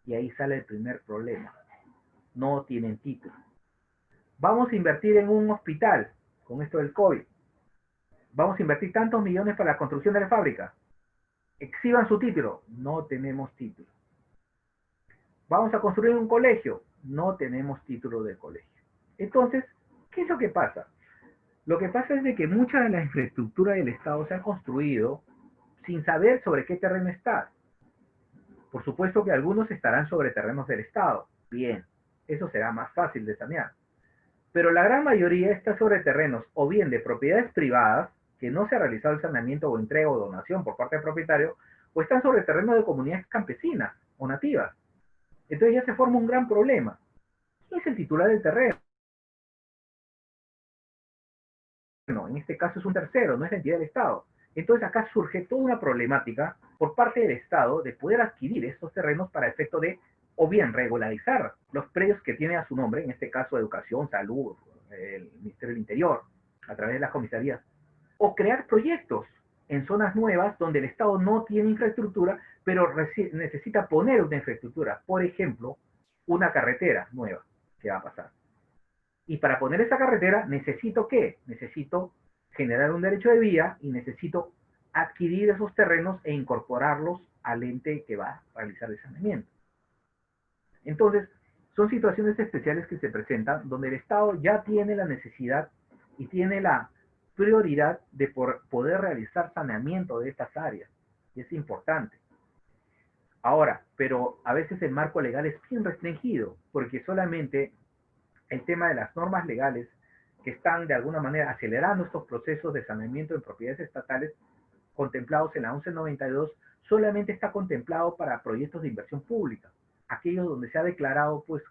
Y ahí sale el primer problema. No tienen título. Vamos a invertir en un hospital con esto del COVID. Vamos a invertir tantos millones para la construcción de la fábrica. Exhiban su título. No tenemos título. Vamos a construir un colegio. No tenemos título de colegio. Entonces, ¿qué es lo que pasa? Lo que pasa es de que mucha de la infraestructura del Estado se ha construido sin saber sobre qué terreno está. Por supuesto que algunos estarán sobre terrenos del Estado. Bien, eso será más fácil de sanear. Pero la gran mayoría está sobre terrenos o bien de propiedades privadas, que no se ha realizado el saneamiento o entrega o donación por parte del propietario, o están sobre terrenos de comunidades campesinas o nativas. Entonces ya se forma un gran problema. ¿Quién es el titular del terreno? En este caso es un tercero, no es la entidad del Estado. Entonces acá surge toda una problemática por parte del Estado de poder adquirir estos terrenos para efecto de, o bien regularizar los predios que tiene a su nombre, en este caso educación, salud, el Ministerio del Interior, a través de las comisarías, o crear proyectos en zonas nuevas donde el Estado no tiene infraestructura, pero necesita poner una infraestructura. Por ejemplo, una carretera nueva que va a pasar. Y para poner esa carretera, ¿necesito qué? Necesito generar un derecho de vía y necesito adquirir esos terrenos e incorporarlos al ente que va a realizar el saneamiento. Entonces, son situaciones especiales que se presentan donde el Estado ya tiene la necesidad y tiene la prioridad de poder realizar saneamiento de estas áreas. Y es importante. Ahora, pero a veces el marco legal es bien restringido, porque solamente el tema de las normas legales que están de alguna manera acelerando estos procesos de saneamiento de propiedades estatales contemplados en la 1192 solamente está contemplado para proyectos de inversión pública, aquellos donde se ha declarado pues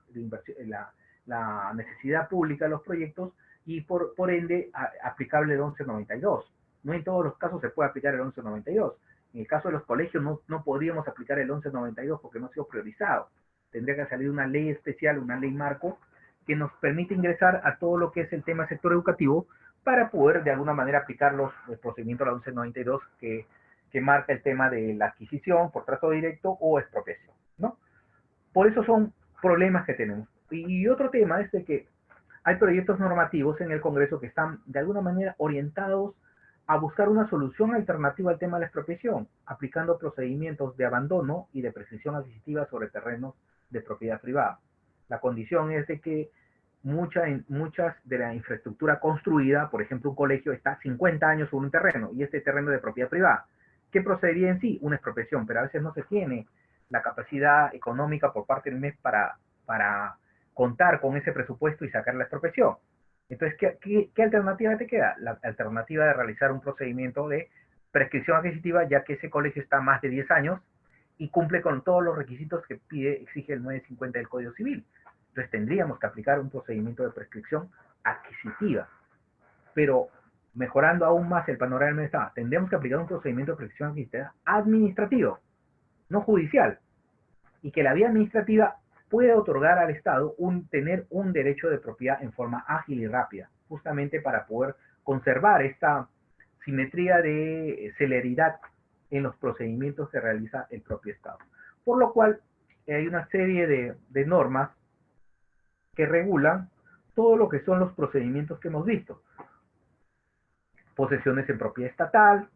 la necesidad pública de los proyectos y por ende aplicable el 1192. No en todos los casos se puede aplicar el 1192. En el caso de los colegios no podríamos aplicar el 1192 porque no ha sido priorizado. Tendría que salir una ley especial, una ley marco, que nos permite ingresar a todo lo que es el tema del sector educativo para poder de alguna manera aplicar los procedimientos de la 1192 que marca el tema de la adquisición por trato directo o expropiación, ¿no? Por eso son problemas que tenemos. Y otro tema es de que hay proyectos normativos en el Congreso que están de alguna manera orientados a buscar una solución alternativa al tema de la expropiación, aplicando procedimientos de abandono y de prescripción adquisitiva sobre terrenos de propiedad privada. La condición es de que muchas de la infraestructura construida, por ejemplo, un colegio está 50 años sobre un terreno y este terreno es de propiedad privada. ¿Qué procedería en sí? Una expropiación, pero a veces no se tiene la capacidad económica por parte del MES para contar con ese presupuesto y sacar la expropiación. Entonces, ¿qué alternativa te queda? La alternativa de realizar un procedimiento de prescripción adquisitiva, ya que ese colegio está más de 10 años y cumple con todos los requisitos que exige el 950 del Código Civil. Entonces, tendríamos que aplicar un procedimiento de prescripción adquisitiva. Pero, mejorando aún más el panorama del Estado, tendríamos que aplicar un procedimiento de prescripción adquisitiva administrativo, no judicial, y que la vía administrativa puede otorgar al Estado tener un derecho de propiedad en forma ágil y rápida, justamente para poder conservar esta simetría de celeridad en los procedimientos que realiza el propio Estado. Por lo cual, hay una serie de normas que regulan todo lo que son los procedimientos que hemos visto. Posesiones en propiedad estatal,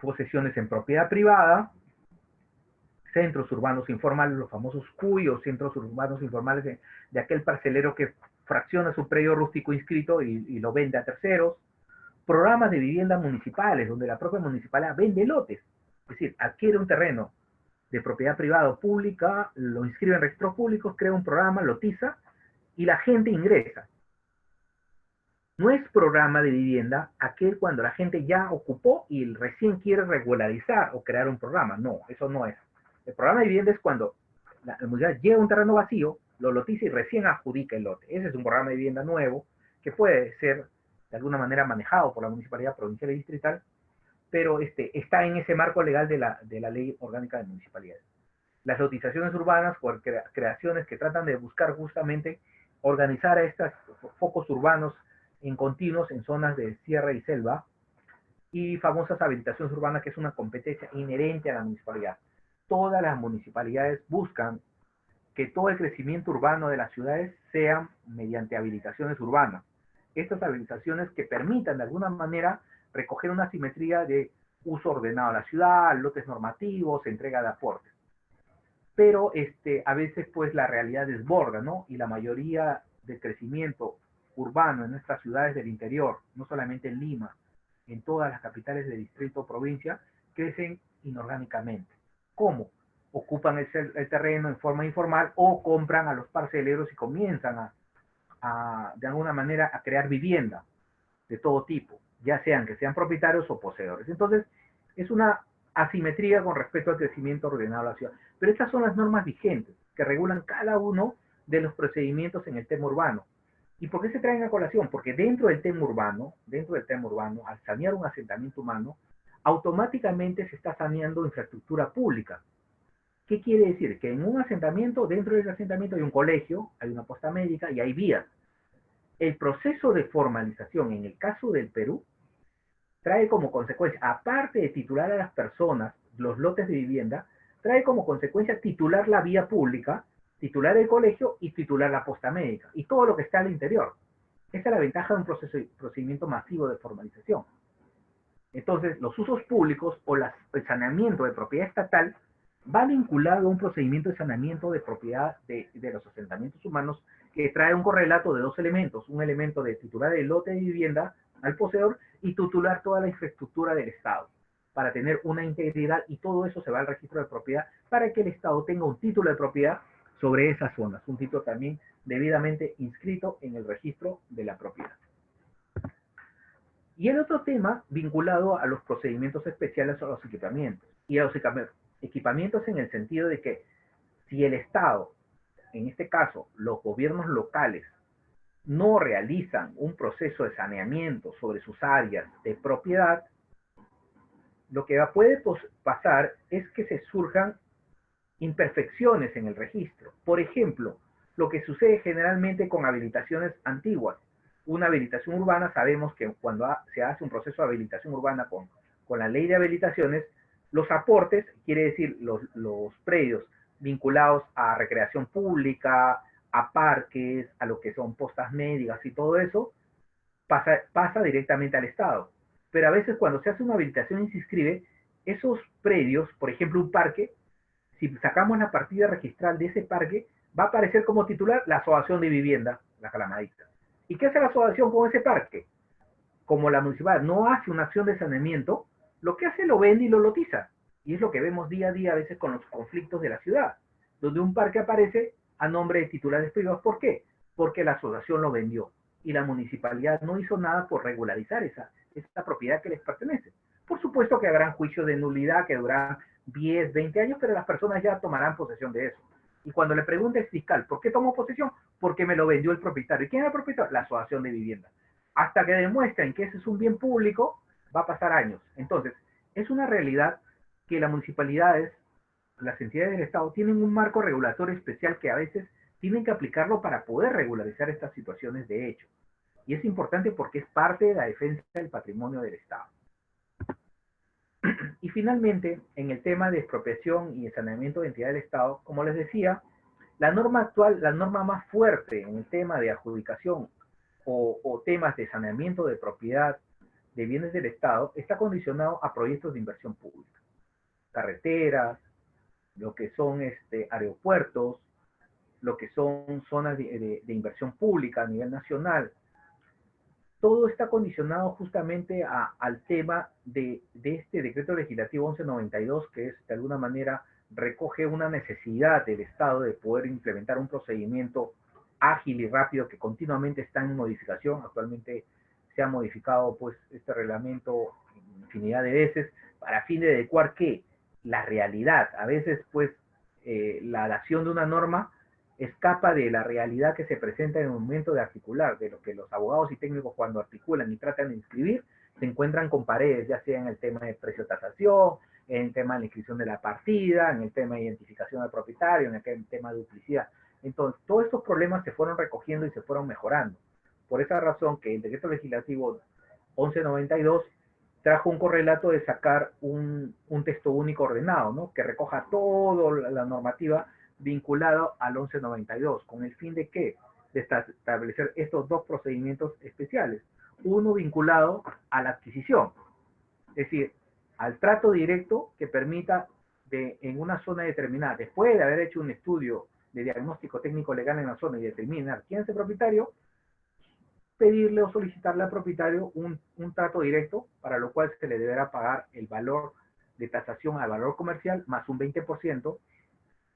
posesiones en propiedad privada, centros urbanos informales, los famosos CUI o centros urbanos informales de aquel parcelero que fracciona su predio rústico inscrito y lo vende a terceros, programas de viviendas municipales, donde la propia municipalidad vende lotes, es decir, adquiere un terreno de propiedad privada o pública, lo inscribe en registros públicos, crea un programa, lotiza, y la gente ingresa. No es programa de vivienda aquel cuando la gente ya ocupó y recién quiere regularizar o crear un programa. No, eso no es. El programa de vivienda es cuando la municipalidad lleva un terreno vacío, lo lotiza y recién adjudica el lote. Ese es un programa de vivienda nuevo que puede ser de alguna manera manejado por la municipalidad provincial y distrital, pero está en ese marco legal de la Ley Orgánica de Municipalidades. Las lotizaciones urbanas por creaciones que tratan de buscar justamente organizar a estos focos urbanos en continuos en zonas de sierra y selva, y famosas habilitaciones urbanas, que es una competencia inherente a la municipalidad. Todas las municipalidades buscan que todo el crecimiento urbano de las ciudades sea mediante habilitaciones urbanas. Estas habilitaciones que permitan de alguna manera recoger una simetría de uso ordenado de la ciudad, lotes normativos, entrega de aportes. Pero a veces pues la realidad desborda, ¿no? Y la mayoría del crecimiento urbano en nuestras ciudades del interior, no solamente en Lima, en todas las capitales de distrito o provincia, crecen inorgánicamente. ¿Cómo? Ocupan el terreno en forma informal o compran a los parceleros y comienzan de alguna manera a crear vivienda de todo tipo, ya sean que sean propietarios o poseedores. Entonces, es una asimetría con respecto al crecimiento ordenado de la ciudad. Pero estas son las normas vigentes que regulan cada uno de los procedimientos en el tema urbano. ¿Y por qué se traen a colación? Porque dentro del tema urbano, al sanear un asentamiento humano, automáticamente se está saneando infraestructura pública. ¿Qué quiere decir? Que en un asentamiento, dentro del asentamiento hay un colegio, hay una posta médica y hay vías. El proceso de formalización, en el caso del Perú, trae como consecuencia, aparte de titular a las personas, los lotes de vivienda, trae como consecuencia titular la vía pública, titular el colegio y titular la posta médica, y todo lo que está al interior. Esa es la ventaja de un procedimiento masivo de formalización. Entonces, los usos públicos o el saneamiento de propiedad estatal va vinculado a un procedimiento de saneamiento de propiedad de los asentamientos humanos que trae un correlato de dos elementos. Un elemento de titular el lote de vivienda al poseedor y titular toda la infraestructura del Estado para tener una integridad, y todo eso se va al registro de propiedad para que el Estado tenga un título de propiedad sobre esas zonas, un título también debidamente inscrito en el registro de la propiedad. Y el otro tema vinculado a los procedimientos especiales o a los equipamientos. Y a los equipamientos en el sentido de que si el Estado, en este caso los gobiernos locales, no realizan un proceso de saneamiento sobre sus áreas de propiedad, lo que puede pasar es que se surjan imperfecciones en el registro. Por ejemplo, lo que sucede generalmente con habilitaciones antiguas. Una habilitación urbana, sabemos que cuando se hace un proceso de habilitación urbana con la ley de habilitaciones, los aportes, quiere decir los predios vinculados a recreación pública, a parques, a lo que son postas médicas y todo eso, pasa directamente al Estado. Pero a veces cuando se hace una habilitación y se inscribe, esos predios, por ejemplo un parque, si sacamos la partida registral de ese parque, va a aparecer como titular la asociación de vivienda, la Calamadita. ¿Y qué hace la asociación con ese parque? Como la municipalidad no hace una acción de saneamiento, lo que hace lo vende y lo lotiza. Y es lo que vemos día a día a veces con los conflictos de la ciudad, donde un parque aparece a nombre de titulares privados. ¿Por qué? Porque la asociación lo vendió y la municipalidad no hizo nada por regularizar esa propiedad que les pertenece. Por supuesto que habrán juicios de nulidad que durarán 10, 20 años, pero las personas ya tomarán posesión de eso. Y cuando le pregunte al fiscal, ¿por qué tomó posesión? Porque me lo vendió el propietario. ¿Y quién era el propietario? La asociación de vivienda. Hasta que demuestren que ese es un bien público, va a pasar años. Entonces, es una realidad que las municipalidades, las entidades del Estado, tienen un marco regulatorio especial que a veces tienen que aplicarlo para poder regularizar estas situaciones de hecho. Y es importante porque es parte de la defensa del patrimonio del Estado. Y finalmente, en el tema de expropiación y saneamiento de entidades del Estado, como les decía, la norma actual, la norma más fuerte en el tema de adjudicación o temas de saneamiento de propiedad de bienes del Estado, está condicionado a proyectos de inversión pública. Carreteras, lo que son aeropuertos, lo que son zonas de inversión pública a nivel nacional. Todo está condicionado justamente al tema de este decreto legislativo 1192, que es de alguna manera recoge una necesidad del Estado de poder implementar un procedimiento ágil y rápido que continuamente está en modificación. Actualmente se ha modificado pues este reglamento infinidad de veces para fin de adecuar que la realidad, a veces pues la dación de una norma escapa de la realidad que se presenta en el momento de articular, de lo que los abogados y técnicos cuando articulan y tratan de inscribir, se encuentran con paredes, ya sea en el tema de precio-tasación, en el tema de la inscripción de la partida, en el tema de identificación del propietario, en el tema de duplicidad. Entonces, todos estos problemas se fueron recogiendo y se fueron mejorando. Por esa razón que el decreto legislativo 1192 trajo un correlato de sacar un texto único ordenado, ¿no? Que recoja toda la normativa vinculado al 1192, con el fin de ¿qué? De establecer estos dos procedimientos especiales. Uno vinculado a la adquisición, es decir, al trato directo que permita en una zona determinada, después de haber hecho un estudio de diagnóstico técnico legal en la zona y determinar quién es el propietario, pedirle o solicitarle al propietario un trato directo, para lo cual se le deberá pagar el valor de tasación al valor comercial más un 20%,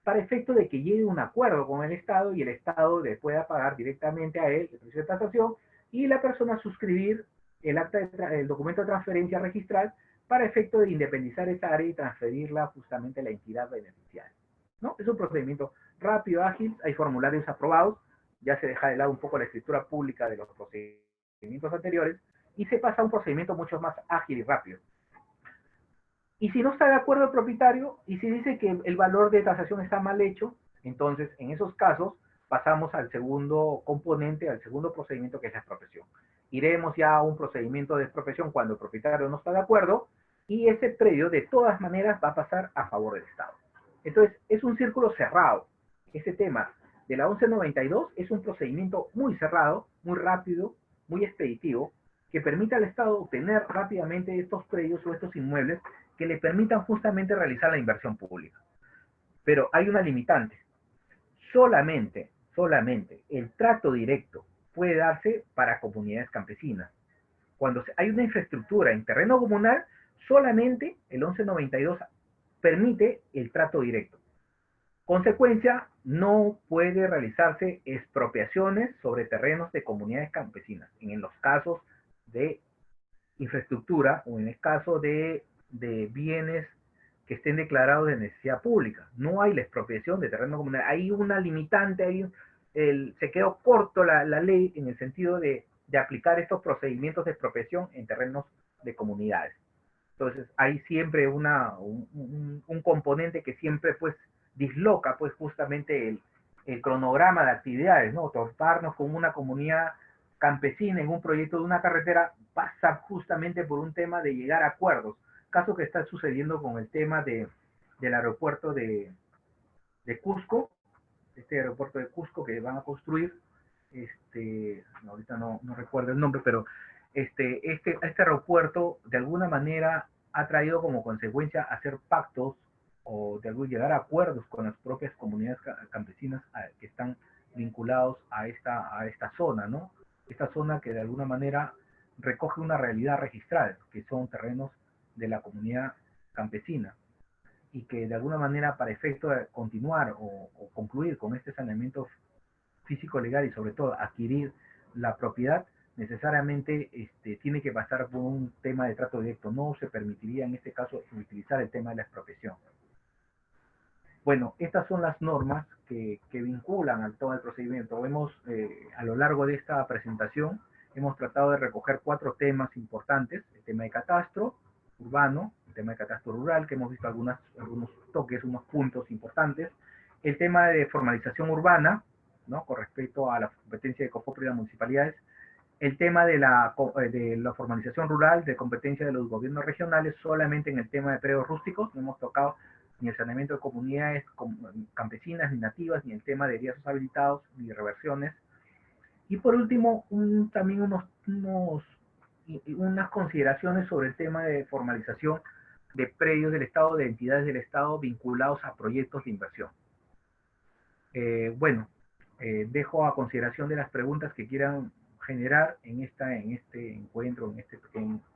para efecto de que llegue a un acuerdo con el Estado y el Estado le pueda pagar directamente a él el precio de tasación y la persona suscribir el documento de transferencia registral para efecto de independizar esa área y transferirla justamente a la entidad beneficiaria, ¿no? Es un procedimiento rápido, ágil, hay formularios aprobados, ya se deja de lado un poco la escritura pública de los procedimientos anteriores y se pasa a un procedimiento mucho más ágil y rápido. Y si no está de acuerdo el propietario, y si dice que el valor de tasación está mal hecho, entonces en esos casos pasamos al segundo componente, al segundo procedimiento que es la expropiación. Iremos ya a un procedimiento de expropiación cuando el propietario no está de acuerdo y ese predio de todas maneras va a pasar a favor del Estado. Entonces es un círculo cerrado. Ese tema de la 1192 es un procedimiento muy cerrado, muy rápido, muy expeditivo, que permite al Estado obtener rápidamente estos predios o estos inmuebles que le permitan justamente realizar la inversión pública. Pero hay una limitante. Solamente el trato directo puede darse para comunidades campesinas. Cuando hay una infraestructura en terreno comunal, solamente el 1192 permite el trato directo. Consecuencia, no puede realizarse expropiaciones sobre terrenos de comunidades campesinas, en los casos de infraestructura o en el caso de bienes que estén declarados de necesidad pública. No hay la expropiación de terreno comunal. Hay una limitante, se quedó corto la ley en el sentido de aplicar estos procedimientos de expropiación en terrenos de comunidades. Entonces hay siempre un componente que siempre pues disloca pues justamente el cronograma de actividades, ¿no? Toparnos con una comunidad campesina en un proyecto de una carretera pasa justamente por un tema de llegar a acuerdos, caso que está sucediendo con el tema del aeropuerto de Cusco, este aeropuerto de Cusco que van a construir, ahorita no recuerdo el nombre, pero este aeropuerto de alguna manera ha traído como consecuencia hacer pactos o de algún llegar a acuerdos con las propias comunidades campesinas que están vinculados a esta zona, ¿no? Esta zona que de alguna manera recoge una realidad registral, que son terrenos de la comunidad campesina y que de alguna manera para efecto de continuar o concluir con este saneamiento físico legal y sobre todo adquirir la propiedad, necesariamente tiene que pasar por un tema de trato directo. No se permitiría en este caso utilizar el tema de la expropiación. Bueno, estas son las normas que vinculan a todo el procedimiento. Vemos a lo largo de esta presentación, hemos tratado de recoger 4 temas importantes: el tema de catastro urbano, el tema de catastro rural, que hemos visto algunos toques, unos puntos importantes, el tema de formalización urbana, ¿no? Con respecto a la competencia de COFOPRI y las municipalidades, el tema de la formalización rural, de competencia de los gobiernos regionales, solamente en el tema de predios rústicos, no hemos tocado ni el saneamiento de comunidades campesinas, ni nativas, ni el tema de riesgos habilitados, ni reversiones. Y por último, también unas consideraciones sobre el tema de formalización de predios del Estado, de entidades del Estado vinculados a proyectos de inversión. Bueno, dejo a consideración de las preguntas que quieran generar en este encuentro, en este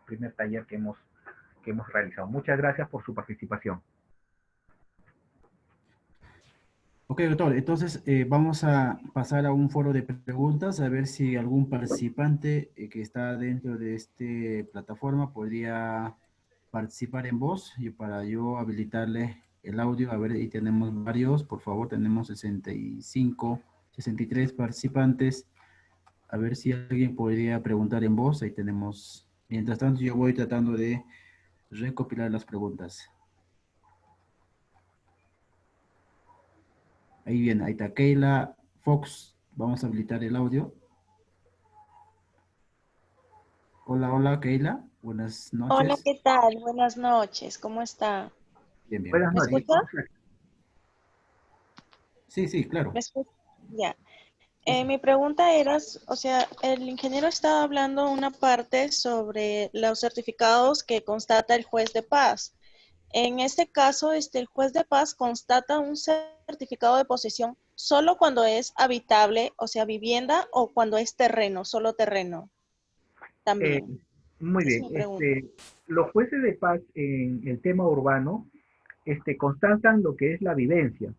primer taller que hemos realizado. Muchas gracias por su participación. Ok, doctor, entonces vamos a pasar a un foro de preguntas, a ver si algún participante que está dentro de esta plataforma podría participar en voz y para yo habilitarle el audio. A ver, ahí tenemos varios, por favor, tenemos 65, 63 participantes. A ver si alguien podría preguntar en voz, ahí tenemos. Mientras tanto, yo voy tratando de recopilar las preguntas. Ahí viene, ahí está Keila Fox. Vamos a habilitar el audio. Hola, hola, Keila. Buenas Hola, noches. ¿qué tal? Buenas noches, ¿cómo está? Bien, bien. Buenas ¿Me noches. escucha? Sí, sí, ¿Me claro. escucha? Ya. Sí, sí. Mi pregunta era, o sea, el ingeniero estaba hablando una parte sobre los certificados que constata el juez de paz. En este caso, el juez de paz constata un certificado de posesión solo cuando es habitable, o sea, vivienda, o cuando es terreno, solo terreno Eh, también. Muy Esa es bien. mi pregunta. Los jueces de paz en el tema urbano constatan lo que es la vivencia,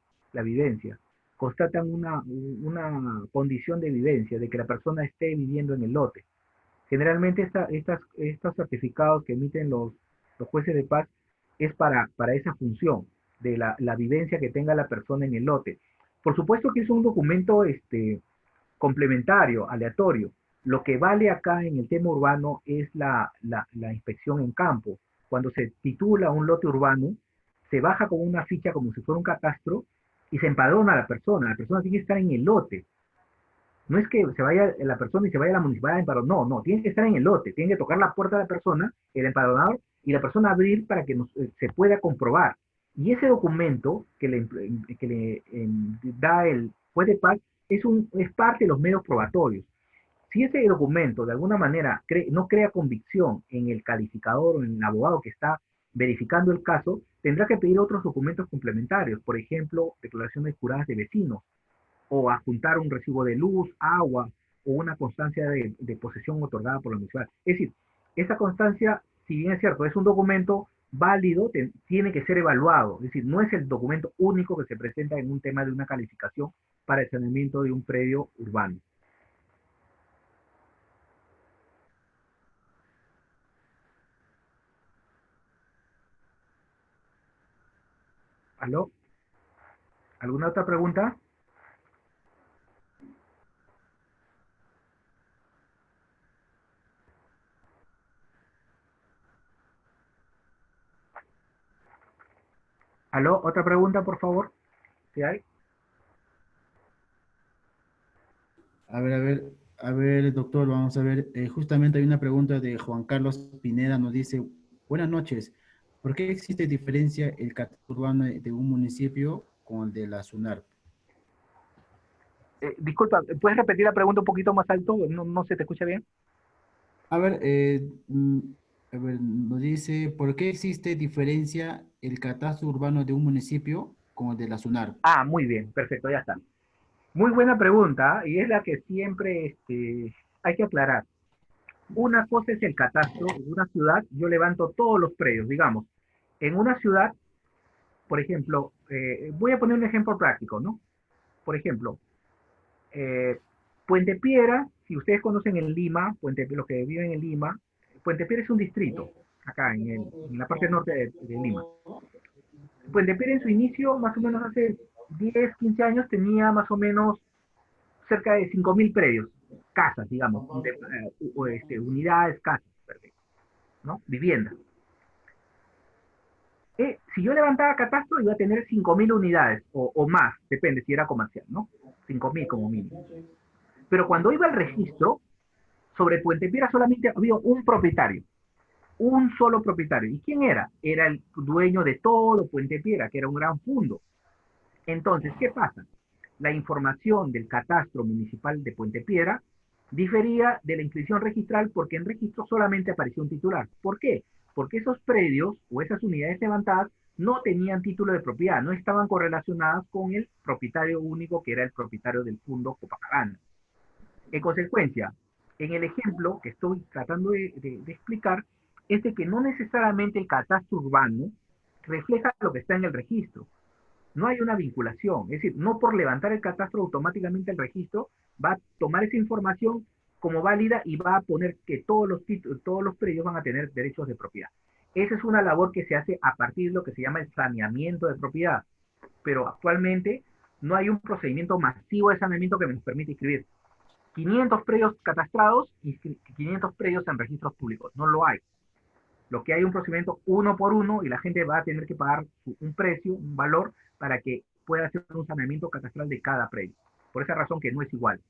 constatan una condición de vivencia, de que la persona esté viviendo en el lote. Generalmente estos certificados que emiten los jueces de paz es para esa función, de la vivencia que tenga la persona en el lote. Por supuesto que es un documento complementario, aleatorio. Lo que vale acá en el tema urbano es la inspección en campo. Cuando se titula un lote urbano, se baja con una ficha como si fuera un catastro y se empadrona a la persona. La persona tiene que estar en el lote. No es que se vaya la persona y se vaya a la municipalidad a empadronar. No, no, tiene que estar en el lote. Tiene que tocar la puerta de la persona, el empadronador, y la persona abrir para que se pueda comprobar. Y ese documento que le da el juez de paz es parte de los medios probatorios. Si ese documento de alguna manera no crea convicción en el calificador o en el abogado que está verificando el caso, tendrá que pedir otros documentos complementarios, por ejemplo, declaraciones juradas de vecinos, o adjuntar un recibo de luz, agua o una constancia de posesión otorgada por la municipalidad. Es decir, esa constancia, si bien es cierto, es un documento válido, tiene que ser evaluado. Es decir, no es el documento único que se presenta en un tema de una calificación para el saneamiento de un predio urbano. ¿Aló? ¿Alguna otra pregunta? ¿Aló? ¿Otra pregunta, por favor? ¿Sí hay? A ver, a ver, a ver, doctor, vamos a ver. Justamente hay una pregunta de Juan Carlos Pineda, nos dice, buenas noches, ¿por qué existe diferencia el catastro urbano de un municipio con el de la SUNAR? Disculpa, ¿puedes repetir la pregunta un poquito más alto? No, no se te escucha bien. A ver, a ver, nos dice, ¿por qué existe diferencia el catastro urbano de un municipio con el de la SUNAR? Ah, muy bien, perfecto, ya está. Muy buena pregunta, y es la que siempre hay que aclarar. Una cosa es el catastro. En una ciudad yo levanto todos los predios, digamos. En una ciudad, por ejemplo, voy a poner un ejemplo práctico, ¿no? Por ejemplo, eh, Puente Piedra, si ustedes conocen en Lima, los que viven en Lima, Puente Piedra es un distrito, acá en la parte norte de Lima. Puente Piedra en su inicio, más o menos hace 10, 15 años, tenía más o menos cerca de 5.000 predios, casas, digamos, unidades, casas, perfecto, ¿no? Viviendas. Si yo levantaba catastro, iba a tener 5.000 unidades o más, depende si era comercial, ¿no? 5.000 como mínimo. Pero cuando iba al registro, sobre Puente Piedra solamente había un propietario, un solo propietario. ¿Y quién era? Era el dueño de todo Puente Piedra, que era un gran fondo. Entonces, ¿qué pasa? La información del catastro municipal de Puente Piedra difería de la inscripción registral porque en registro solamente apareció un titular. ¿Por qué? Porque esos predios o esas unidades levantadas no tenían título de propiedad, no estaban correlacionadas con el propietario único que era el propietario del fondo Copacabana. En consecuencia, en el ejemplo que estoy tratando de explicar, es de que no necesariamente el catastro urbano refleja lo que está en el registro. No hay una vinculación, es decir, no por levantar el catastro automáticamente el registro va a tomar esa información como válida y va a poner que todos los predios van a tener derechos de propiedad. Esa es una labor que se hace a partir de lo que se llama el saneamiento de propiedad, pero actualmente no hay un procedimiento masivo de saneamiento que nos permite inscribir 500 predios catastrados y 500 predios en registros públicos. No lo hay. Lo que hay es un procedimiento uno por uno y la gente va a tener que pagar un precio, un valor, para que pueda hacer un saneamiento catastral de cada predio. Por esa razón que no es igual.